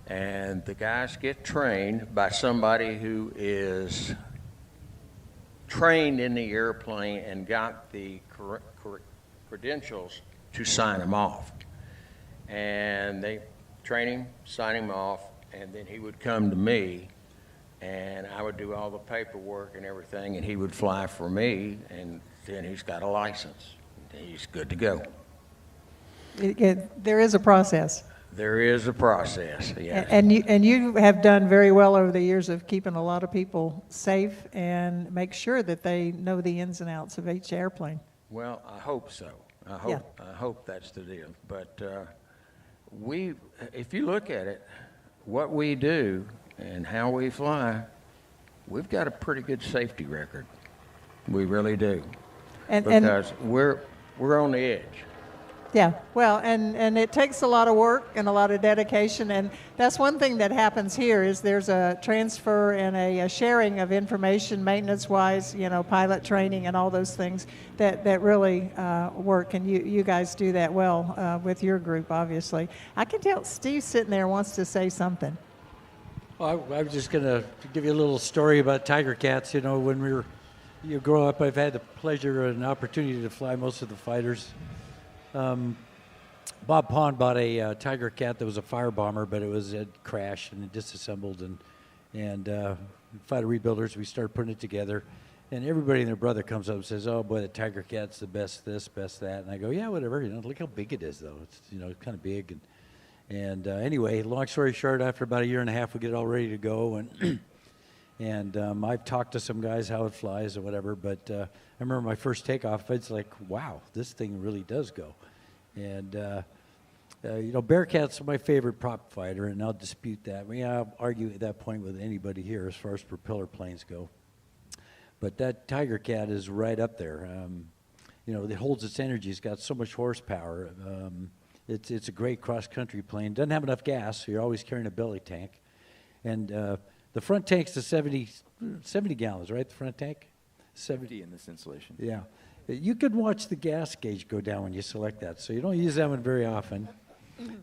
And the guys get trained by somebody who is trained in the airplane and got the credentials to sign him off. And they train him, sign him off, and then he would come to me, and I would do all the paperwork and everything, and he would fly for me, and then he's got a license. He's good to go. There is a process. There is a process, yes. And you have done very well over the years of keeping a lot of people safe and make sure that they know the ins and outs of each airplane. Well, I hope so. I hope that's the deal. But if you look at it, what we do and how we fly, we've got a pretty good safety record. We really do. Because we're on the edge. Yeah, well, and it takes a lot of work and a lot of dedication, and that's one thing that happens here is there's a transfer and a sharing of information, maintenance-wise, pilot training and all those things that really work, and you guys do that well with your group, obviously. I can tell Steve's sitting there wants to say something. Well, I was just going to give you a little story about Tigercats. When you grow up, I've had the pleasure and opportunity to fly most of the fighters. Bob Pond bought a Tigercat that was a fire bomber, but it crashed and it disassembled, and fighter rebuilders, we started putting it together, and everybody and their brother comes up and says, "Oh boy, the Tigercat's the best this, best that," and I go, "Yeah, whatever. Look how big it is, though. It's kind of big." And anyway, long story short, after about a year and a half, we get it all ready to go, and I've talked to some guys how it flies or whatever, but I remember my first takeoff, it's like, wow, this thing really does go. And, Bearcat's my favorite prop fighter, and I'll dispute that. I'll argue at that point with anybody here as far as propeller planes go. But that Tigercat is right up there. It holds its energy. It's got so much horsepower. It's a great cross-country plane. Doesn't have enough gas, so you're always carrying a belly tank. And the front tank's the 70 gallons, right, the front tank? 70 in this installation. Yeah. You can watch the gas gauge go down when you select that, so you don't use that one very often.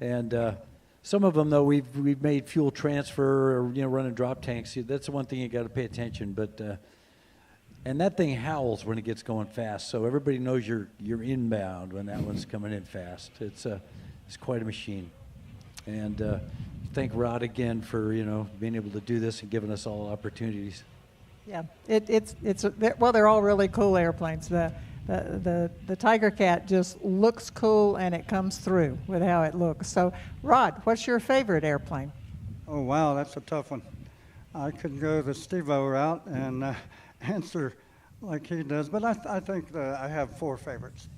And some of them, though, we've made fuel transfer or, running drop tanks. That's the one thing you got to pay attention. But and that thing howls when it gets going fast, so everybody knows you're inbound when that one's coming in fast. It's quite a machine. And thank Rod again for being able to do this and giving us all opportunities. Yeah, they're all really cool airplanes. The Tigercat just looks cool and it comes through with how it looks. So, Rod, what's your favorite airplane? Oh, wow, that's a tough one. I could go the Steve-O route and answer like he does, but I think I have four favorites.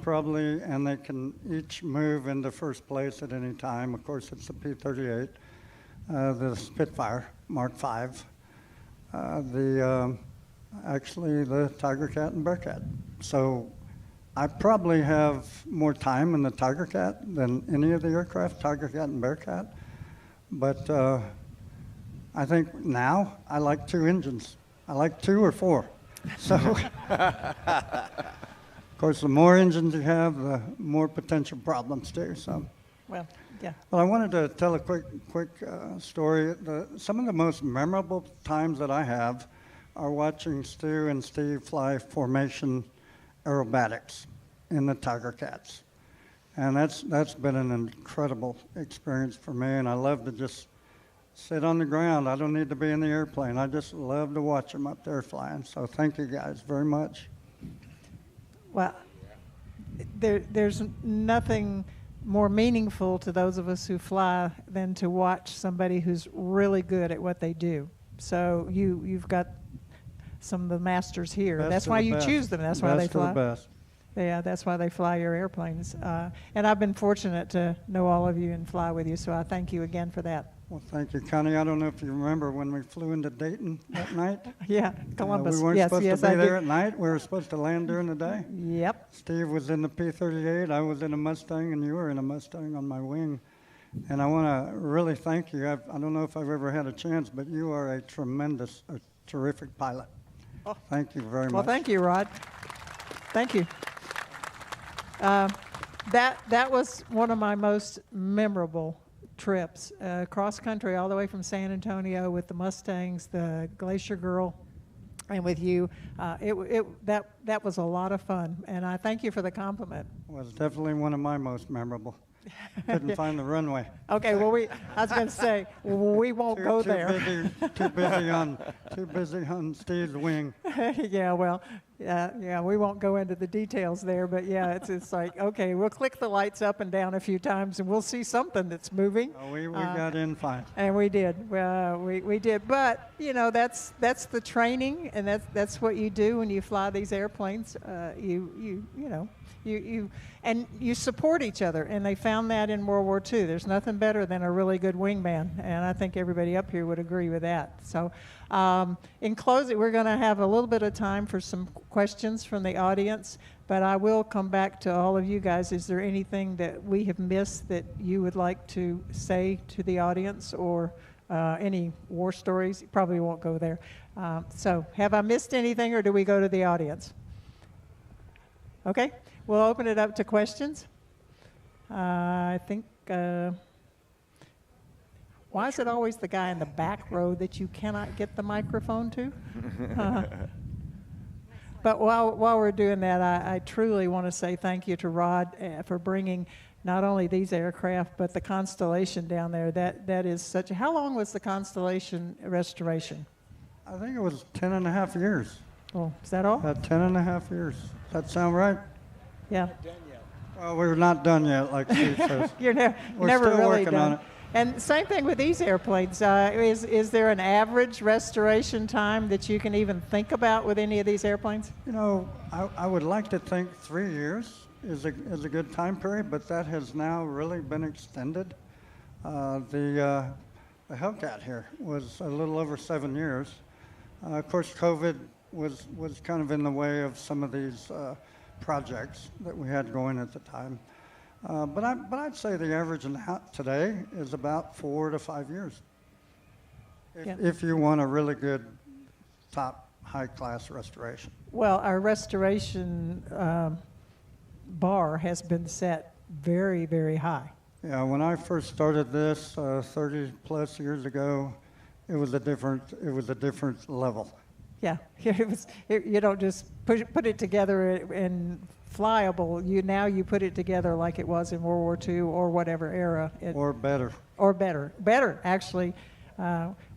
Probably, and they can each move into first place at any time. Of course, it's the P-38, the Spitfire Mark V, actually the Tigercat and Bearcat. So I probably have more time in the Tigercat than any of the aircraft, Tigercat and Bearcat. But I think now I like two engines. I like two or four. So, of course, the more engines you have, the more potential problems too. So, well, yeah. Well, I wanted to tell a quick story. Some of the most memorable times that I have are watching Stu and Steve fly formation aerobatics in the Tigercats, and that's been an incredible experience for me. And I love to just sit on the ground. I don't need to be in the airplane. I just love to watch them up there flying. So thank you guys very much. Well, there's nothing more meaningful to those of us who fly than to watch somebody who's really good at what they do. So you've got some of the masters here. That's why you choose them. That's why they fly. Best. Yeah, that's why they fly your airplanes. And I've been fortunate to know all of you and fly with you, so I thank you again for that. Well, thank you, Connie. I don't know if you remember when we flew into Dayton that night. Yeah, Columbus. We weren't yes, supposed yes, to be I there did. at night. We were supposed to land during the day. Yep. Steve was in the P-38. I was in a Mustang, and you were in a Mustang on my wing. And I want to really thank you. I don't know if I've ever had a chance, but you are a terrific pilot. Oh. Thank you very much. Well, thank you, Rod. Thank you. That was one of my most memorable trips, cross country all the way from San Antonio with the Mustangs, the Glacier Girl, and with you. That was a lot of fun, and I thank you for the compliment. It was definitely one of my most memorable. Couldn't find the runway. Okay, well, I was going to say, we won't go there. Too busy on Steve's wing. Yeah, well, yeah, we won't go into the details there, but yeah, it's like, okay, we'll click the lights up and down a few times, and we'll see something that's moving. Oh, we got in fine. And we did. We did. But you know, that's the training, and that's what you do when you fly these airplanes. You support each other, and they found that in World War II. There's nothing better than a really good wingman, and I think everybody up here would agree with that. So, in closing, we're going to have a little bit of time for some questions from the audience, but I will come back to all of you guys. Is there anything that we have missed that you would like to say to the audience, or any war stories? You probably won't go there. So, have I missed anything, or do we go to the audience? Okay. We'll open it up to questions. I think, why is it always the guy in the back row that you cannot get the microphone to? But while we're doing that, I truly want to say thank you to Rod for bringing not only these aircraft, but the Constellation down there. That is such a, how long was the Constellation restoration? I think it was 10 and a half years. Oh, is that all? 10 and a half years. Does that sound right? Yeah. Well, we're not done yet, like Steve says. You're never still really working done. on it. And same thing with these airplanes. Is there an average restoration time that you can even think about with any of these airplanes? You know, I would like to think 3 years is a good time period, but that has now really been extended. The Hellcat here was a little over 7 years. Of course, COVID was kind of in the way of some of these projects that we had going at the time. But I'd say the average today is about 4 to 5 years. If you want a really good top high-class restoration. Well, our restoration bar has been set very, very high. Yeah, when I first started this 30 plus years ago, it was a different level. Yeah, you don't just put it together and flyable. You put it together like it was in World War II or whatever era. Or better. Or better, actually.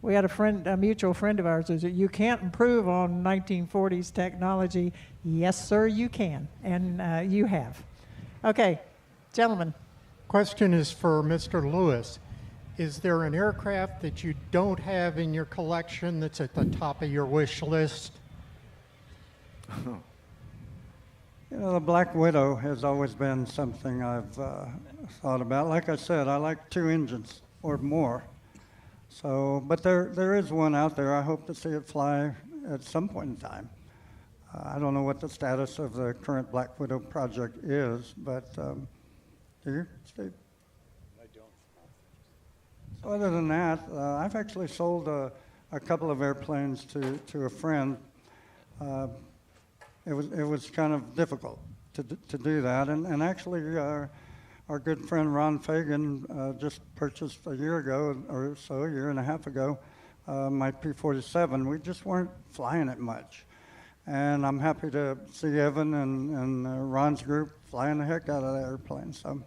We had a mutual friend of ours who said, you can't improve on 1940s technology. Yes, sir, you can, and you have. Okay, gentlemen. Question is for Mr. Lewis. Is there an aircraft that you don't have in your collection that's at the top of your wish list? You know, the Black Widow has always been something I've thought about. Like I said, I like 2 engines or more. So, but there is one out there. I hope to see it fly at some point in time. I don't know what the status of the current Black Widow project is, but do you, Steve? Other than that, I've actually sold a couple of airplanes to a friend. It was kind of difficult to do that, and actually our good friend Ron Fagen just purchased a year ago or so, a year and a half ago, my P-47. We just weren't flying it much, and I'm happy to see Evan and Ron's group flying the heck out of that airplane. So.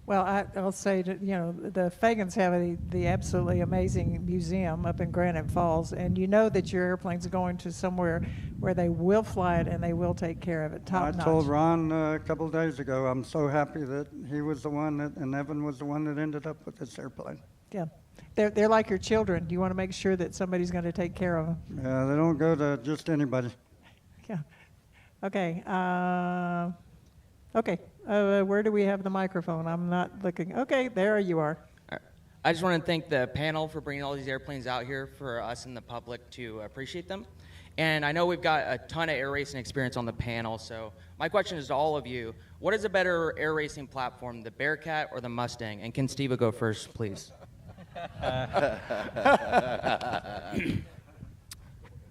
Well, I'll say that, you know, the Fagens have the absolutely amazing museum up in Granite Falls, and you know that your airplane's going to somewhere where they will fly it and they will take care of it, top notch. I told Ron a couple of days ago, I'm so happy that he was the one and Evan was the one that ended up with this airplane. Yeah. They're like your children. You want to make sure that somebody's going to take care of them. Yeah, they don't go to just anybody. Yeah. Okay. Where do we have the microphone? I'm not looking. Okay, there you are. I just want to thank the panel for bringing all these airplanes out here for us and the public to appreciate them. And I know we've got a ton of air racing experience on the panel, so my question is to all of you, what is a better air racing platform, the Bearcat or the Mustang? And can Steve go first, please? The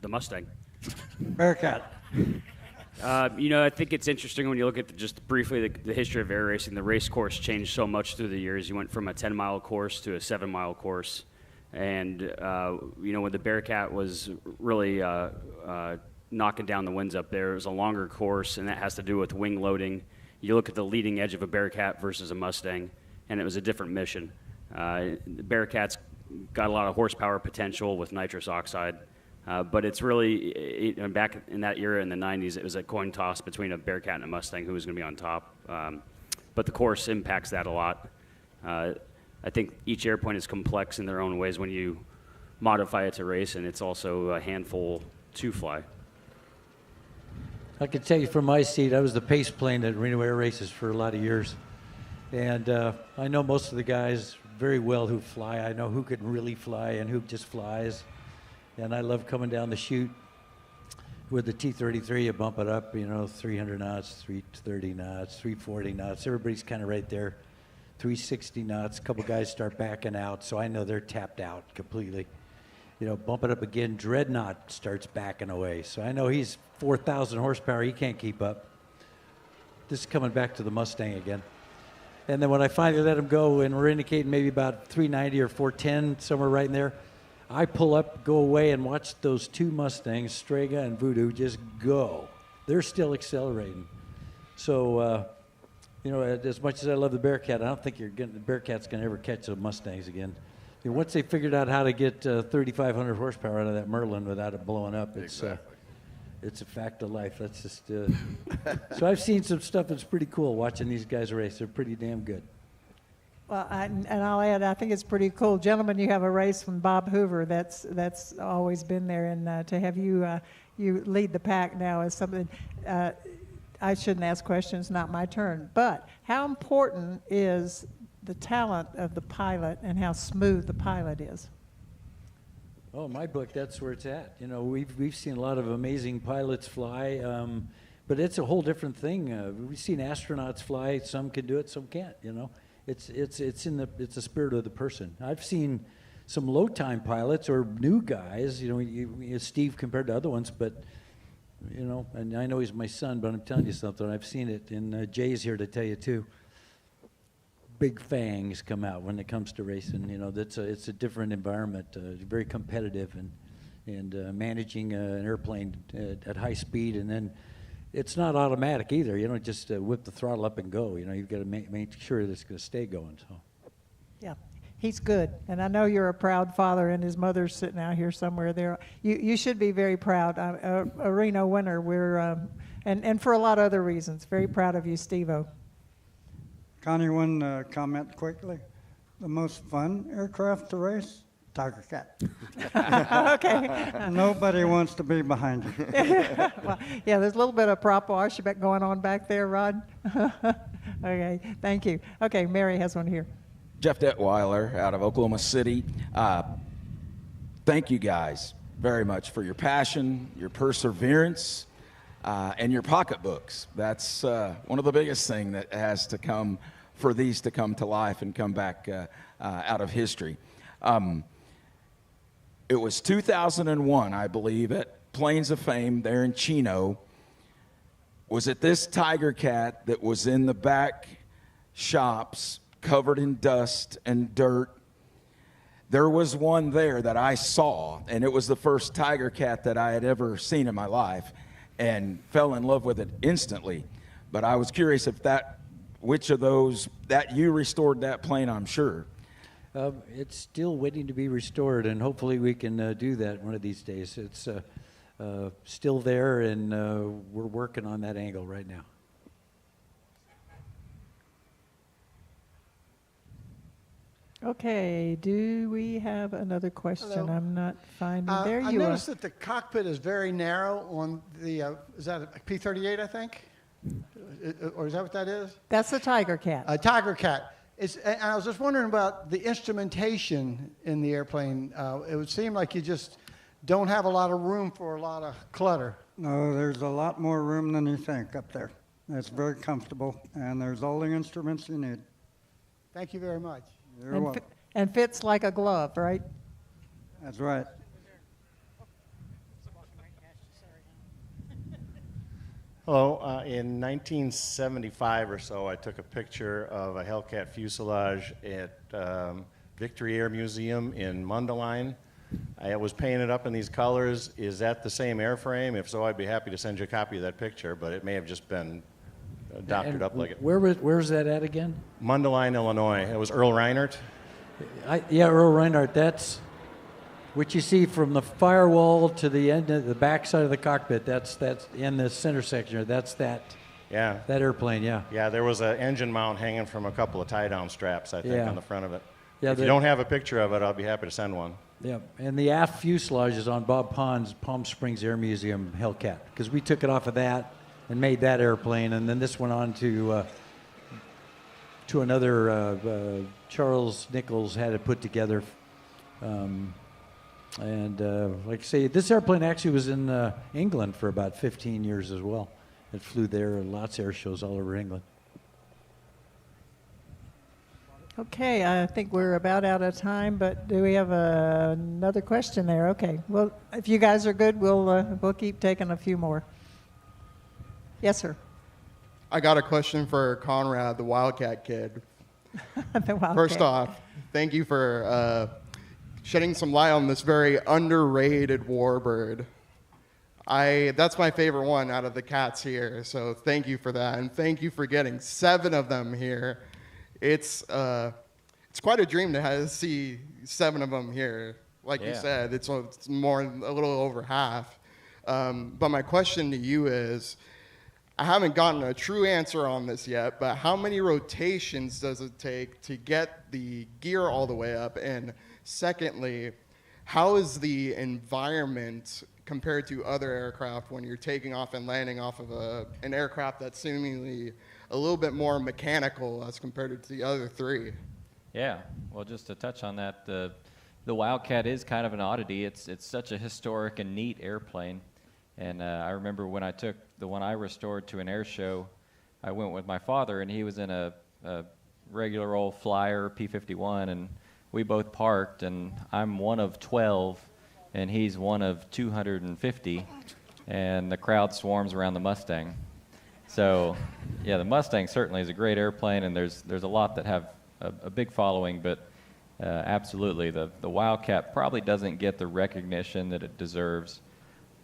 Mustang. Bearcat. I think it's interesting when you look at just briefly the history of air racing. The race course changed so much through the years. You went from a 10-mile course to a 7-mile course. And, when the Bearcat was really knocking down the winds up there, it was a longer course, and that has to do with wing loading. You look at the leading edge of a Bearcat versus a Mustang, and it was a different mission. The Bearcat's got a lot of horsepower potential with nitrous oxide. But it's really, back in that era in the 90s, it was a coin toss between a Bearcat and a Mustang who was going to be on top. But the course impacts that a lot. I think each airplane is complex in their own ways when you modify it to race, and it's also a handful to fly. I can tell you from my seat, I was the pace plane at Reno Air Races for a lot of years. And I know most of the guys very well who fly. I know who can really fly and who just flies. And I love coming down the chute with the T-33. You bump it up, 300 knots, 330 knots, 340 knots. Everybody's kind of right there. 360 knots. A couple guys start backing out, so I know they're tapped out completely. Bump it up again. Dreadnought starts backing away, so I know he's 4,000 horsepower. He can't keep up. This is coming back to the Mustang again. And then when I finally let him go, and we're indicating maybe about 390 or 410, somewhere right in there, I pull up, go away, and watch those two Mustangs, Strega and Voodoo, just go. They're still accelerating. So, as much as I love the Bearcat, I don't think the Bearcat's going to ever catch the Mustangs again. Once they figured out how to get 3,500 horsepower out of that Merlin without it blowing up, it's a fact of life. That's just. So I've seen some stuff that's pretty cool watching these guys race. They're pretty damn good. Well, and I'll add, I think it's pretty cool. Gentlemen, you have a race from Bob Hoover. That's always been there. And to have you lead the pack now is something, I shouldn't ask questions, not my turn. But how important is the talent of the pilot and how smooth the pilot is? Oh, in my book, that's where it's at. We've seen a lot of amazing pilots fly, but it's a whole different thing. We've seen astronauts fly. Some can do it, some can't. It's the spirit of the person. I've seen some low time pilots or new guys. Steve compared to other ones, but and I know he's my son, but I'm telling you something. I've seen it, and Jay's here to tell you too. Big fangs come out when it comes to racing. It's a different environment, very competitive, and managing an airplane at high speed, and then it's not automatic either. You don't just whip the throttle up and go. You've got to make sure that it's going to stay going. So, yeah, he's good, and I know you're a proud father, and his mother's sitting out here somewhere there. You should be very proud. A Reno winner. We're and for a lot of other reasons, very proud of you, Steve-O. Connie, one comment quickly. The most fun aircraft to race? Tigercat. Okay. Nobody wants to be behind you. Well, yeah, there's a little bit of prop wash going on back there, Rod. Okay, thank you. Okay, Mary has one here. Jeff Detweiler out of Oklahoma City. Thank you guys very much for your passion, your perseverance, and your pocketbooks. That's one of the biggest things that has to come for these to come to life and come back out of history. It was 2001, I believe, at Plains of Fame there in Chino. Was it this Tigercat that was in the back shops covered in dust and dirt? There was one there that I saw, and it was the first Tigercat that I had ever seen in my life, and fell in love with it instantly. But I was curious if which of those, that you restored that plane, I'm sure. It's still waiting to be restored, and hopefully we can do that one of these days. It's still there, and we're working on that angle right now. Okay, do we have another question? Hello. I'm not finding. There I you are. noticed that the cockpit is very narrow on the, is that a P-38, I think? Or is that what that is? That's the Tigercat. A Tigercat. And I was just wondering about the instrumentation in the airplane. It would seem like you just don't have a lot of room for a lot of clutter. No, there's a lot more room than you think up there. It's very comfortable, and there's all the instruments you need. Thank you very much. You're And, welcome. and fits like a glove, right? That's right. Hello. In 1975 or so, I took a picture of a Hellcat fuselage at Victory Air Museum in Mundelein. I was painted up in these colors. Is that the same airframe? If so, I'd be happy to send you a copy of that picture, but it may have just been doctored up like it. Where's that at again? Mundelein, Illinois. It was Earl Reinhardt. Yeah, Earl Reinhardt. That's what you see from the firewall to the end of the back side of the cockpit. That's in the center section. That's that. Yeah. That airplane. Yeah. Yeah, there was an engine mount hanging from a couple of tie-down straps, I think, Yeah. on the front of it. Yeah, if you don't have a picture of it, I'll be happy to send one. Yeah, and the aft fuselage is on Bob Pond's Palm Springs Air Museum Hellcat, because we took it off of that and made that airplane, and then this went on to another. Charles Nichols had it put together, and like I say, this airplane actually was in England for about 15 years as well. It flew there, lots of air shows all over England. Okay, I think we're about out of time, but do we have another question there? Okay, well, if you guys are good, we'll keep taking a few more. Yes, sir. I got a question for Conrad, the Wildcat kid. The Wildcat. First off, thank you for shedding some light on this very underrated warbird. That's my favorite one out of the cats here, so thank you for that, and thank you for getting 7 of them here. It's quite a dream to see 7 of them here. Like you said, it's more, a little over half. But my question to you is, I haven't gotten a true answer on this yet, but how many rotations does it take to get the gear all the way up? And secondly, how is the environment compared to other aircraft when you're taking off and landing off of an aircraft that's seemingly a little bit more mechanical as compared to the other 3? Yeah, well, just to touch on that, the Wildcat is kind of an oddity. It's such a historic and neat airplane. And I remember when I took the one I restored to an air show, I went with my father, and he was in a regular old Flyer P-51, and we both parked, and I'm one of 12, and he's one of 250, and the crowd swarms around the Mustang. So, yeah, the Mustang certainly is a great airplane, and there's a lot that have a big following, but absolutely, the Wildcat probably doesn't get the recognition that it deserves.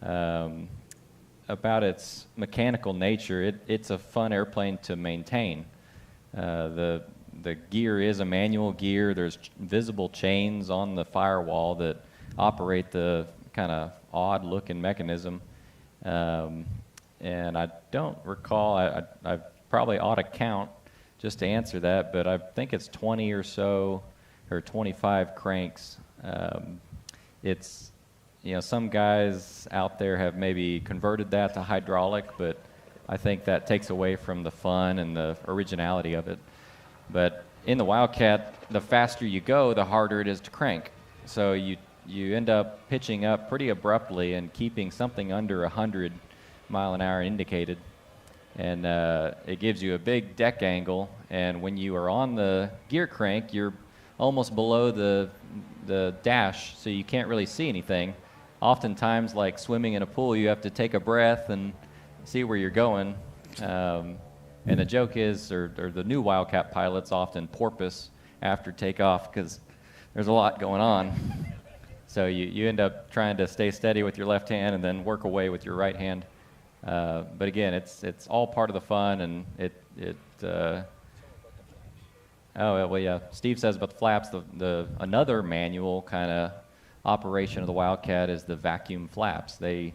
About its mechanical nature, it's a fun airplane to maintain. The gear is a manual gear. There's visible chains on the firewall that operate the kind of odd-looking mechanism. And I don't recall, I probably ought to count just to answer that, but I think it's 20 or so, or 25 cranks. It's, some guys out there have maybe converted that to hydraulic, but I think that takes away from the fun and the originality of it. But in the Wildcat, the faster you go, the harder it is to crank. So you end up pitching up pretty abruptly and keeping something under 100 mile an hour indicated. And it gives you a big deck angle, and when you are on the gear crank, you're almost below the dash, so you can't really see anything. Oftentimes, like swimming in a pool, you have to take a breath and see where you're going. And the joke is, or the new Wildcat pilots often porpoise after takeoff because there's a lot going on. So you end up trying to stay steady with your left hand and then work away with your right hand. But again, it's all part of the fun, and Steve says about the flaps, another manual kind of operation of the Wildcat is the vacuum flaps. They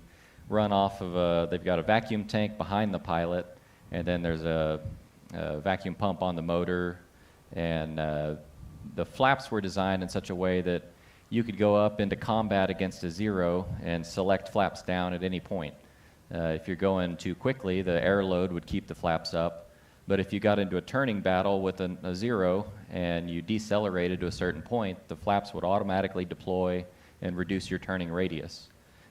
run off of they've got a vacuum tank behind the pilot, and then there's a vacuum pump on the motor, and the flaps were designed in such a way that you could go up into combat against a zero and select flaps down at any point. If you're going too quickly, the air load would keep the flaps up. But if you got into a turning battle with a zero and you decelerated to a certain point, the flaps would automatically deploy and reduce your turning radius.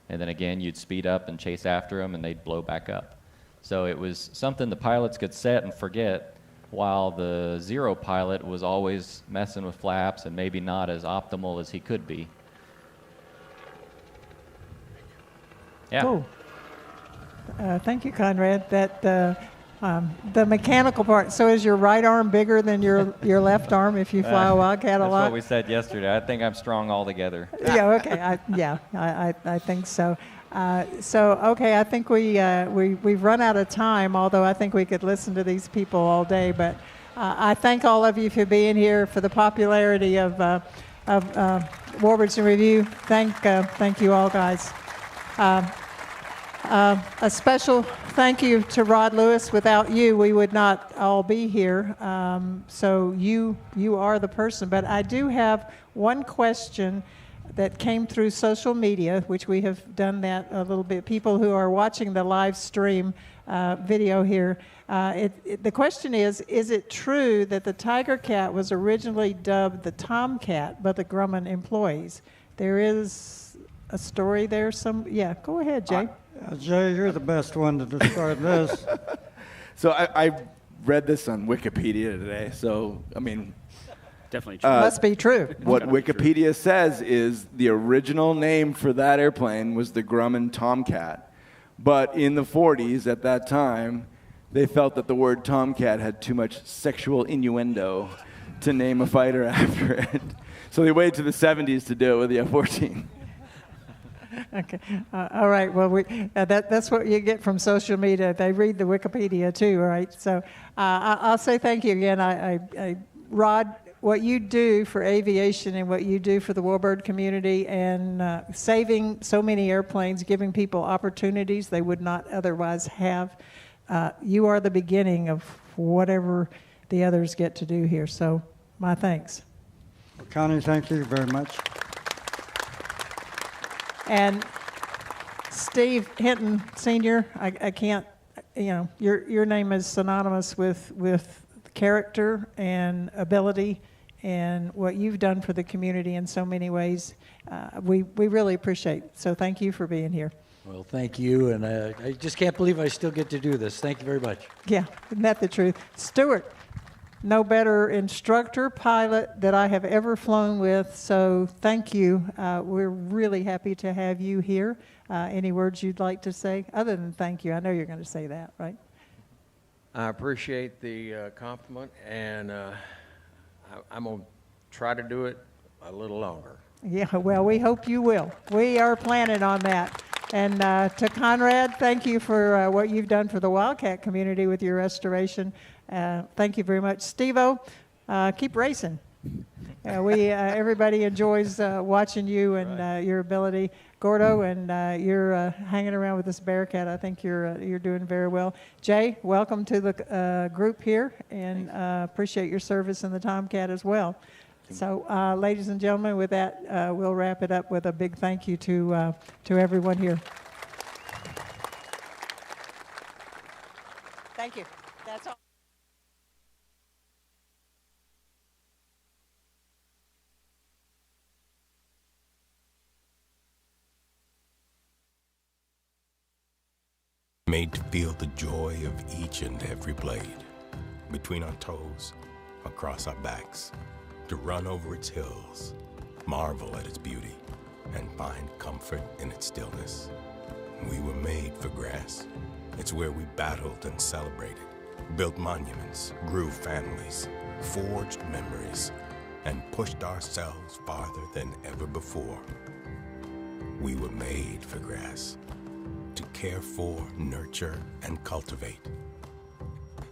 And then again, you'd speed up and chase after them, and they'd blow back up. So it was something the pilots could set and forget, while the zero pilot was always messing with flaps and maybe not as optimal as he could be. Yeah. Cool. Thank you, Conrad. That the mechanical part. So is your right arm bigger than your left arm if you fly a Wildcat a lot? That's what we said yesterday. I think I'm strong altogether. Yeah. Okay. I think so. Okay. I think we've run out of time. Although I think we could listen to these people all day. But I thank all of you for being here, for the popularity of Warbirds in Review. Thank you all, guys. A special thank you to Rod Lewis. Without you, we would not all be here. So you are the person. But I do have one question that came through social media, which we have done that a little bit. People who are watching the live stream video here. The question is it true that the Tigercat was originally dubbed the Tomcat by the Grumman employees? There is a story there. Yeah, go ahead, Jay. Jay, you're the best one to describe this. So I read this on Wikipedia today. So, I mean, definitely true. Must be true. What Wikipedia says is the original name for that airplane was the Grumman Tomcat. But in the 40s, at that time, they felt that the word Tomcat had too much sexual innuendo to name a fighter after it. So they waited to the 70s to do it with the F-14. Okay. All right. Well, that's what you get from social media. They read the Wikipedia too, right? So I'll say thank you again. Rod, what you do for aviation and what you do for the warbird community and saving so many airplanes, giving people opportunities they would not otherwise have, you are the beginning of whatever the others get to do here. So my thanks. Well, Connie, thank you very much. And Steve Hinton, Sr., I can't, your name is synonymous with character and ability and what you've done for the community in so many ways. We really appreciate it. So thank you for being here. Well, thank you, and I just can't believe I still get to do this. Thank you very much. Yeah, isn't that the truth? Stuart, no better instructor, pilot that I have ever flown with, so thank you. We're really happy to have you here. Any words you'd like to say, other than thank you? I know you're going to say that, right? I appreciate the compliment, and I'm going to try to do it a little longer. Yeah, well, we hope you will. We are planning on that. And to Conrad, thank you for what you've done for the Wildcat community with your restoration. Thank you very much. Steve-O, keep racing. Everybody enjoys watching you and your ability. Gordo, and you're hanging around with this Bearcat. I think you're doing very well. Jay, welcome to the group here, and appreciate your service in the Tomcat as well. So, ladies and gentlemen, with that, we'll wrap it up with a big thank you to everyone here. Thank you. That's all. Made to feel the joy of each and every blade, between our toes, across our backs, to run over its hills, marvel at its beauty, and find comfort in its stillness. We were made for grass. It's where we battled and celebrated, built monuments, grew families, forged memories, and pushed ourselves farther than ever before. We were made for grass, to care for, nurture, and cultivate.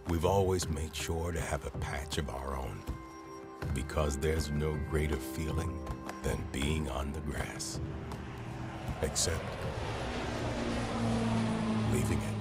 We've always made sure to have a patch of our own, because there's no greater feeling than being on the grass, except leaving it.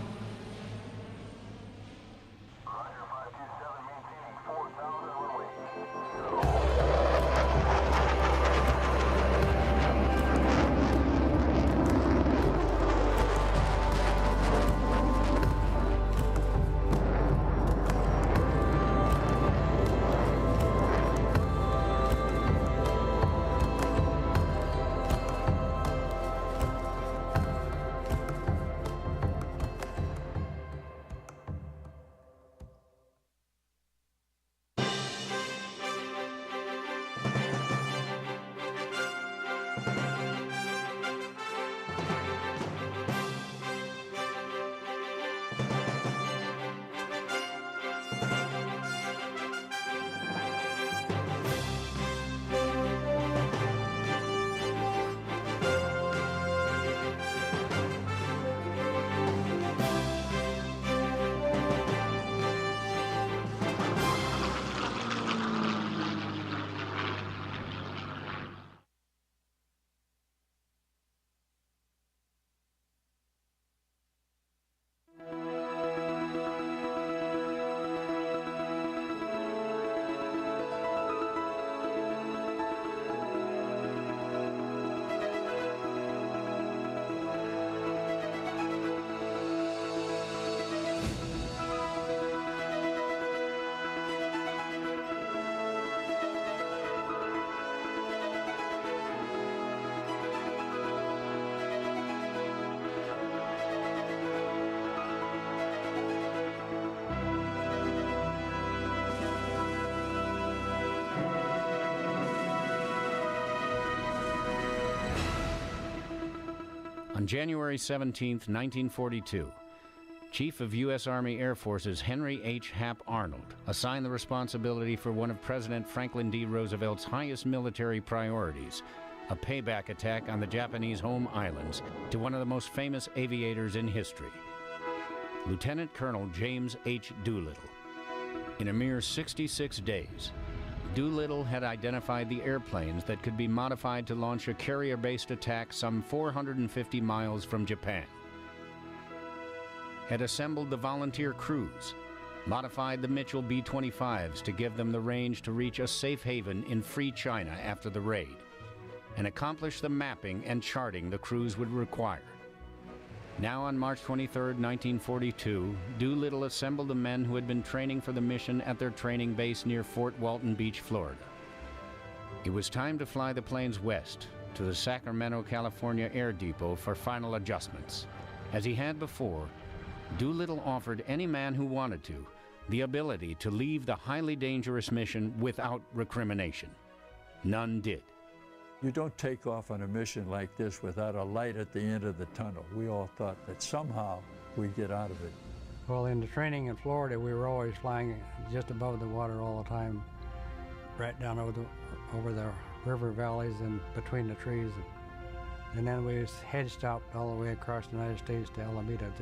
On January 17, 1942, Chief of U.S. Army Air Forces Henry H. Hap Arnold assigned the responsibility for one of President Franklin D. Roosevelt's highest military priorities, a payback attack on the Japanese home islands, to one of the most famous aviators in history, Lieutenant Colonel James H. Doolittle. In a mere 66 days, Doolittle had identified the airplanes that could be modified to launch a carrier-based attack some 450 miles from Japan, had assembled the volunteer crews, modified the Mitchell B-25s to give them the range to reach a safe haven in free China after the raid, and accomplished the mapping and charting the crews would require. Now on March 23, 1942, Doolittle assembled the men who had been training for the mission at their training base near Fort Walton Beach, Florida. It was time to fly the planes west to the Sacramento, California Air Depot for final adjustments. As he had before, Doolittle offered any man who wanted to the ability to leave the highly dangerous mission without recrimination. None did. You don't take off on a mission like this without a light at the end of the tunnel. We all thought that somehow we'd get out of it. Well, in the training in Florida, we were always flying just above the water all the time, right down over the river valleys and between the trees. And then we head stopped all the way across the United States to Alameda,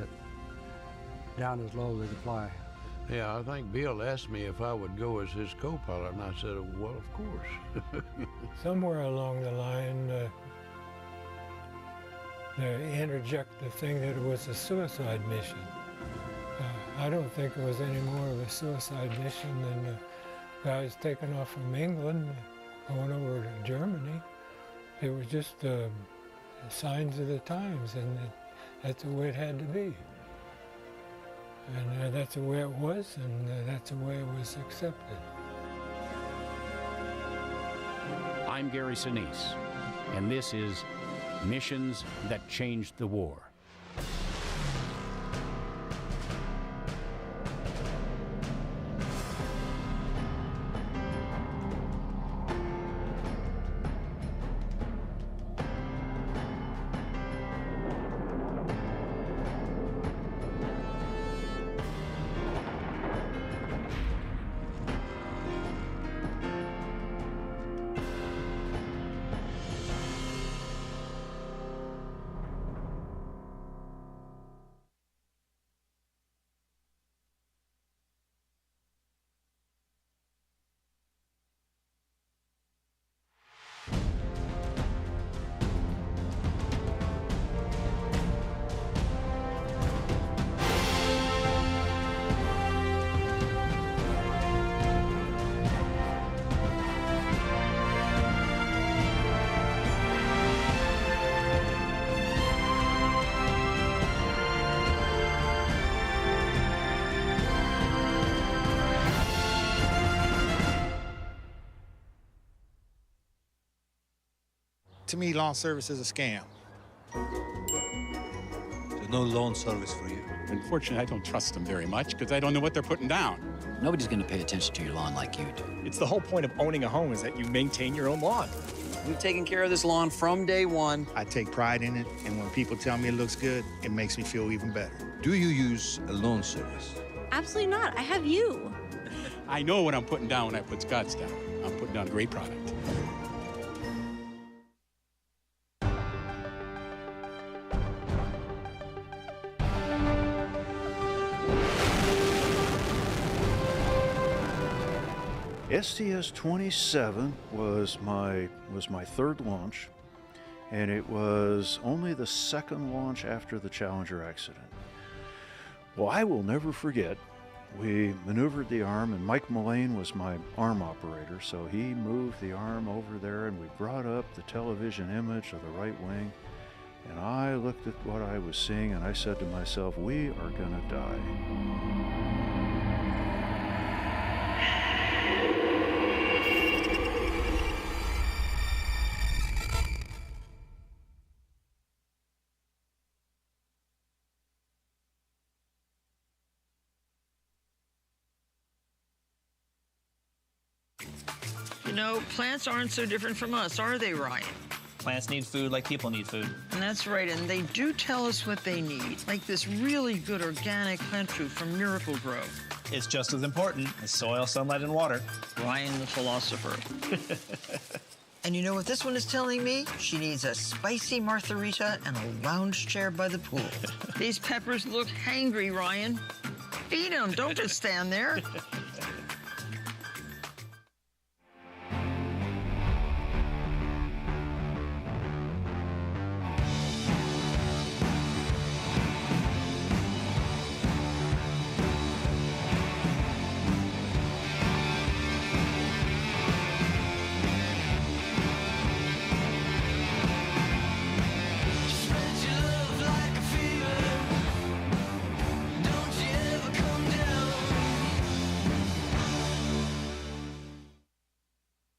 down as low as we could fly. Yeah, I think Bill asked me if I would go as his co-pilot, and I said, well, of course. Somewhere along the line, they interject the thing that it was a suicide mission. I don't think it was any more of a suicide mission than the guys taking off from England, going over to Germany. It was just signs of the times, and that's the way it had to be. And that's the way it was, and that's the way it was accepted. I'm Gary Sinise, and this is Missions That Changed the War. To me, lawn service is a scam. There's no lawn service for you. Unfortunately, I don't trust them very much because I don't know what they're putting down. Nobody's going to pay attention to your lawn like you do. It's the whole point of owning a home is that you maintain your own lawn. We've taken care of this lawn from day one. I take pride in it, and when people tell me it looks good, it makes me feel even better. Do you use a lawn service? Absolutely not. I have you. I know what I'm putting down when I put Scott's down. I'm putting down a great product. STS-27 was my third launch, and it was only the second launch after the Challenger accident. Well, I will never forget, we maneuvered the arm, and Mike Mullane was my arm operator, so he moved the arm over there, and we brought up the television image of the right wing, and I looked at what I was seeing, and I said to myself, we are gonna die. You know, plants aren't so different from us, are they, Ryan? Plants need food like people need food. And that's right, and they do tell us what they need, like this really good organic plant food from Miracle-Gro. It's just as important as soil, sunlight, and water. Ryan the philosopher. And you know what this one is telling me? She needs a spicy martharita and a lounge chair by the pool. These peppers look hangry, Ryan. Eat them, don't just stand there.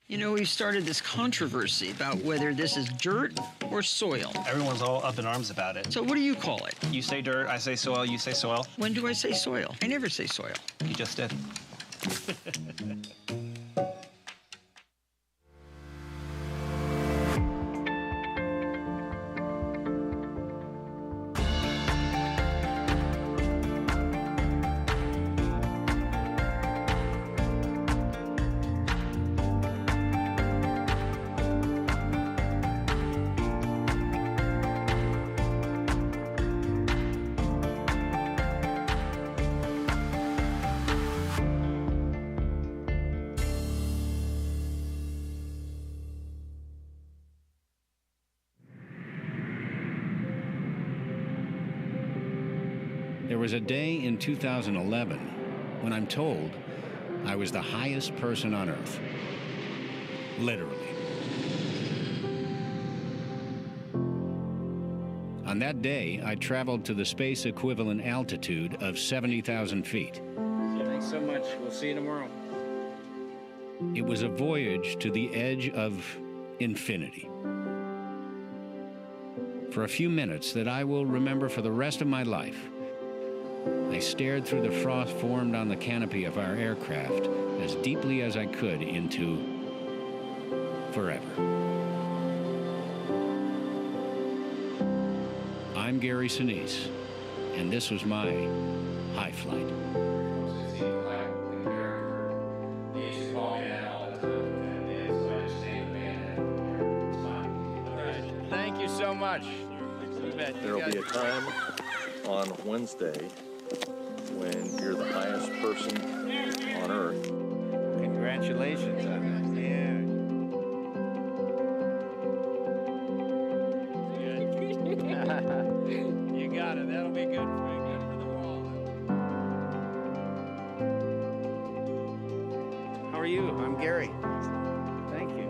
You know, we've started this controversy about whether this is dirt or soil. Everyone's all up in arms about it. So what do you call it? You say dirt, I say soil, you say soil. When do I say soil? I never say soil. You just did. There was a day in 2011 when I'm told I was the highest person on Earth. Literally. On that day, I traveled to the space equivalent altitude of 70,000 feet. Thanks so much. We'll see you tomorrow. It was a voyage to the edge of infinity. For a few minutes that I will remember for the rest of my life, I stared through the frost formed on the canopy of our aircraft as deeply as I could into forever. I'm Gary Sinise, and this was my high flight. Thank you so much. There will be a time on Wednesday when you're the highest person on Earth. Congratulations on that. Yeah. You got it. That'll be good for the wall. How are you? I'm Gary. Thank you.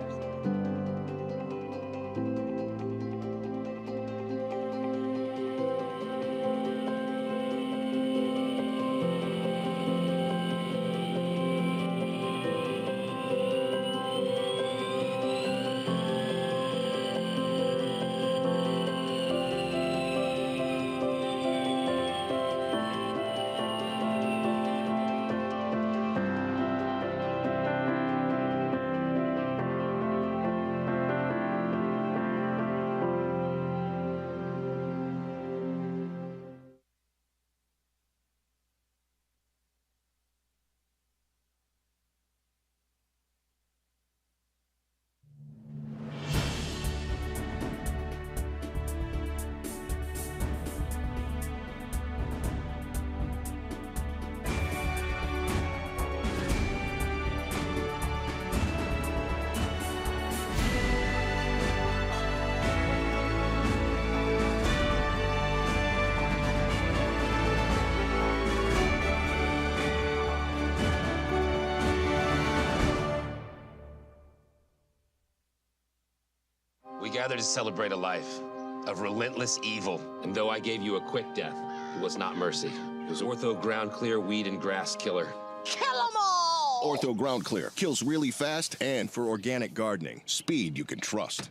Gathered to celebrate a life of relentless evil. And though I gave you a quick death, it was not mercy. It was Ortho Ground Clear Weed and Grass Killer. Kill 'em all! Ortho Ground Clear kills really fast and for organic gardening. Speed you can trust.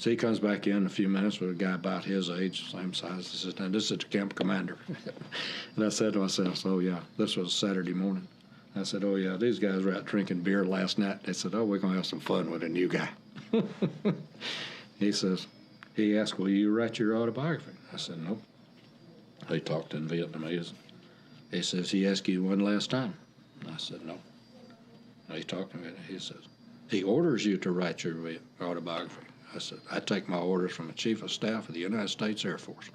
So he comes back in a few minutes with a guy about his age, same size. He says, now, this is the camp commander. And I said to myself, oh, yeah, this was Saturday morning. I said, oh, yeah, these guys were out drinking beer last night. They said, oh, we're going to have some fun with a new guy. He asked, will you write your autobiography? I said, nope. He talked in Vietnamese. He says, he asked you one last time? I said, no. He talked to me. He says, he orders you to write your autobiography. I said, I take my orders from the Chief of Staff of the United States Air Force.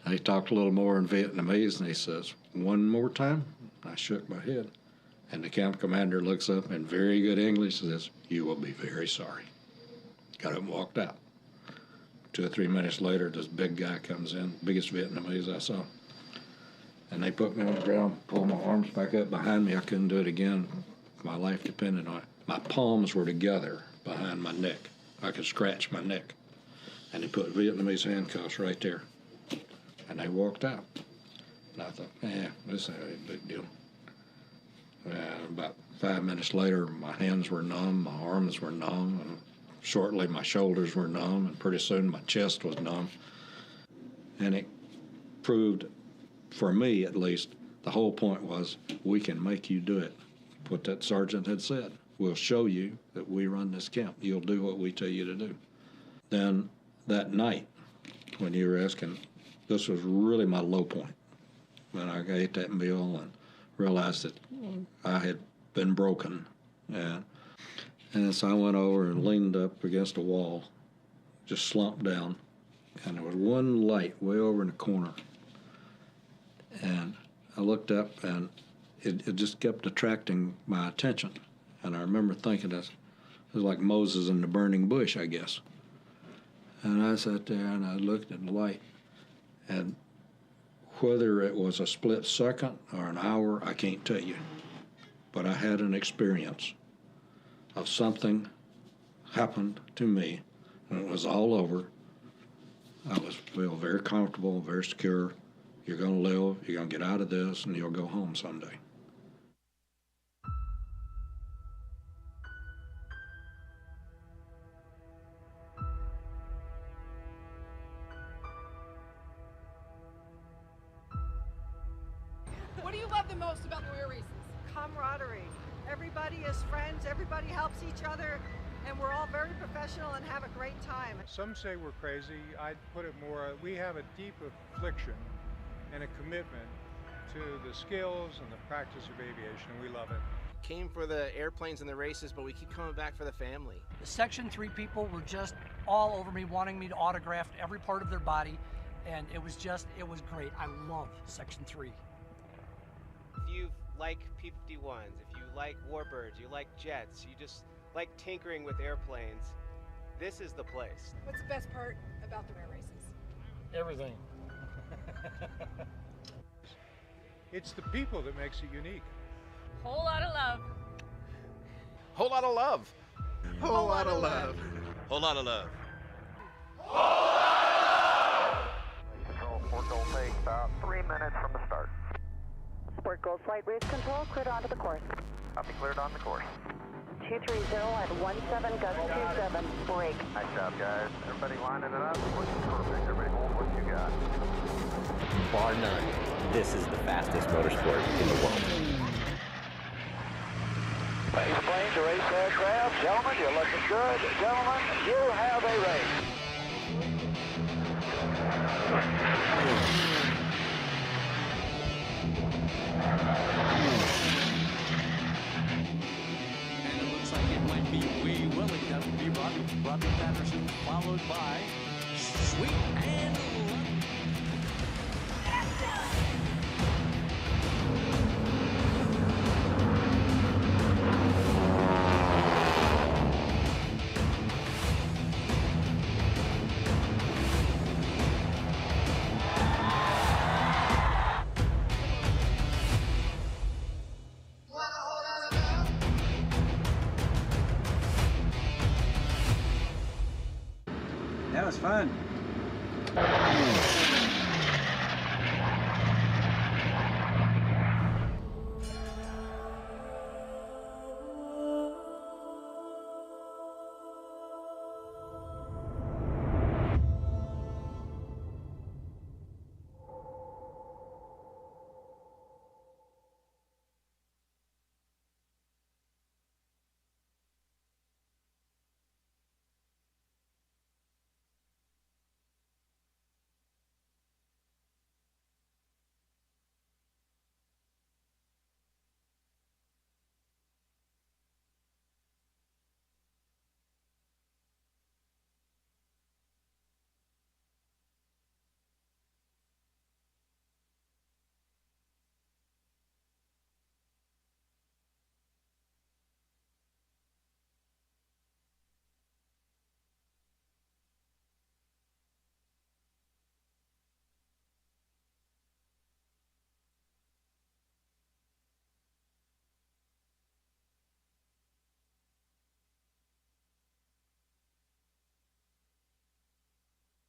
He talked a little more in Vietnamese, and he says, one more time? I shook my head. And the camp commander looks up in very good English and says, you will be very sorry. Got up and walked out. 2 or 3 minutes later, this big guy comes in, biggest Vietnamese I saw. And they put me on the ground, pulled my arms back up behind me. I couldn't do it again. My life depended on it. My palms were together behind my neck. I could scratch my neck. And they put Vietnamese handcuffs right there. And they walked out. And I thought, this ain't a big deal. About 5 minutes later, my hands were numb, my arms were numb, and shortly my shoulders were numb, and pretty soon my chest was numb. And it proved, for me at least, the whole point was, we can make you do it. What that sergeant had said. We'll show you that we run this camp. You'll do what we tell you to do. Then that night, when you were asking, this was really my low point. When I ate that meal and realized that I had been broken. And so I went over and leaned up against a wall, just slumped down, and there was one light way over in the corner. And I looked up, and it just kept attracting my attention. And I remember thinking it was like Moses in the burning bush, I guess. And I sat there and I looked at the light, and whether it was a split second or an hour, I can't tell you. But I had an experience of something happened to me, and it was all over. I feel very comfortable, very secure. You're going to live, you're going to get out of this, and you'll go home someday. What do you love the most about the WWII races? Camaraderie. Everybody is friends, everybody helps each other, and we're all very professional and have a great time. Some say we're crazy. I'd put it more, we have a deep affliction and a commitment to the skills and the practice of aviation, and we love it. Came for the airplanes and the races, but we keep coming back for the family. The Section 3 people were just all over me, wanting me to autograph every part of their body, and it was great. I love Section 3. If you like P-51s, if you like Warbirds, you like jets, you just like tinkering with airplanes, this is the place. What's the best part about the WWII races? Everything. It's the people that makes it unique. Whole lot of love. Whole lot of love. Whole lot of love. Whole lot of love. Control, Sport Gold take about 3 minutes from the start. Sport Gold Flight Bridge Control, cleared onto the course. Copy, cleared on the course. 230 at 17, gust 27, break. Nice job, guys. Everybody lining it up. Looking perfect. Everybody hold what you got. Bar none, this is the fastest motorsport in the world. Race plane to race aircraft. Gentlemen, you're looking good. Gentlemen, you have a race. And it looks like it might be Wee Willie. That would be Robbie Patterson, followed by Sweet and That was fun.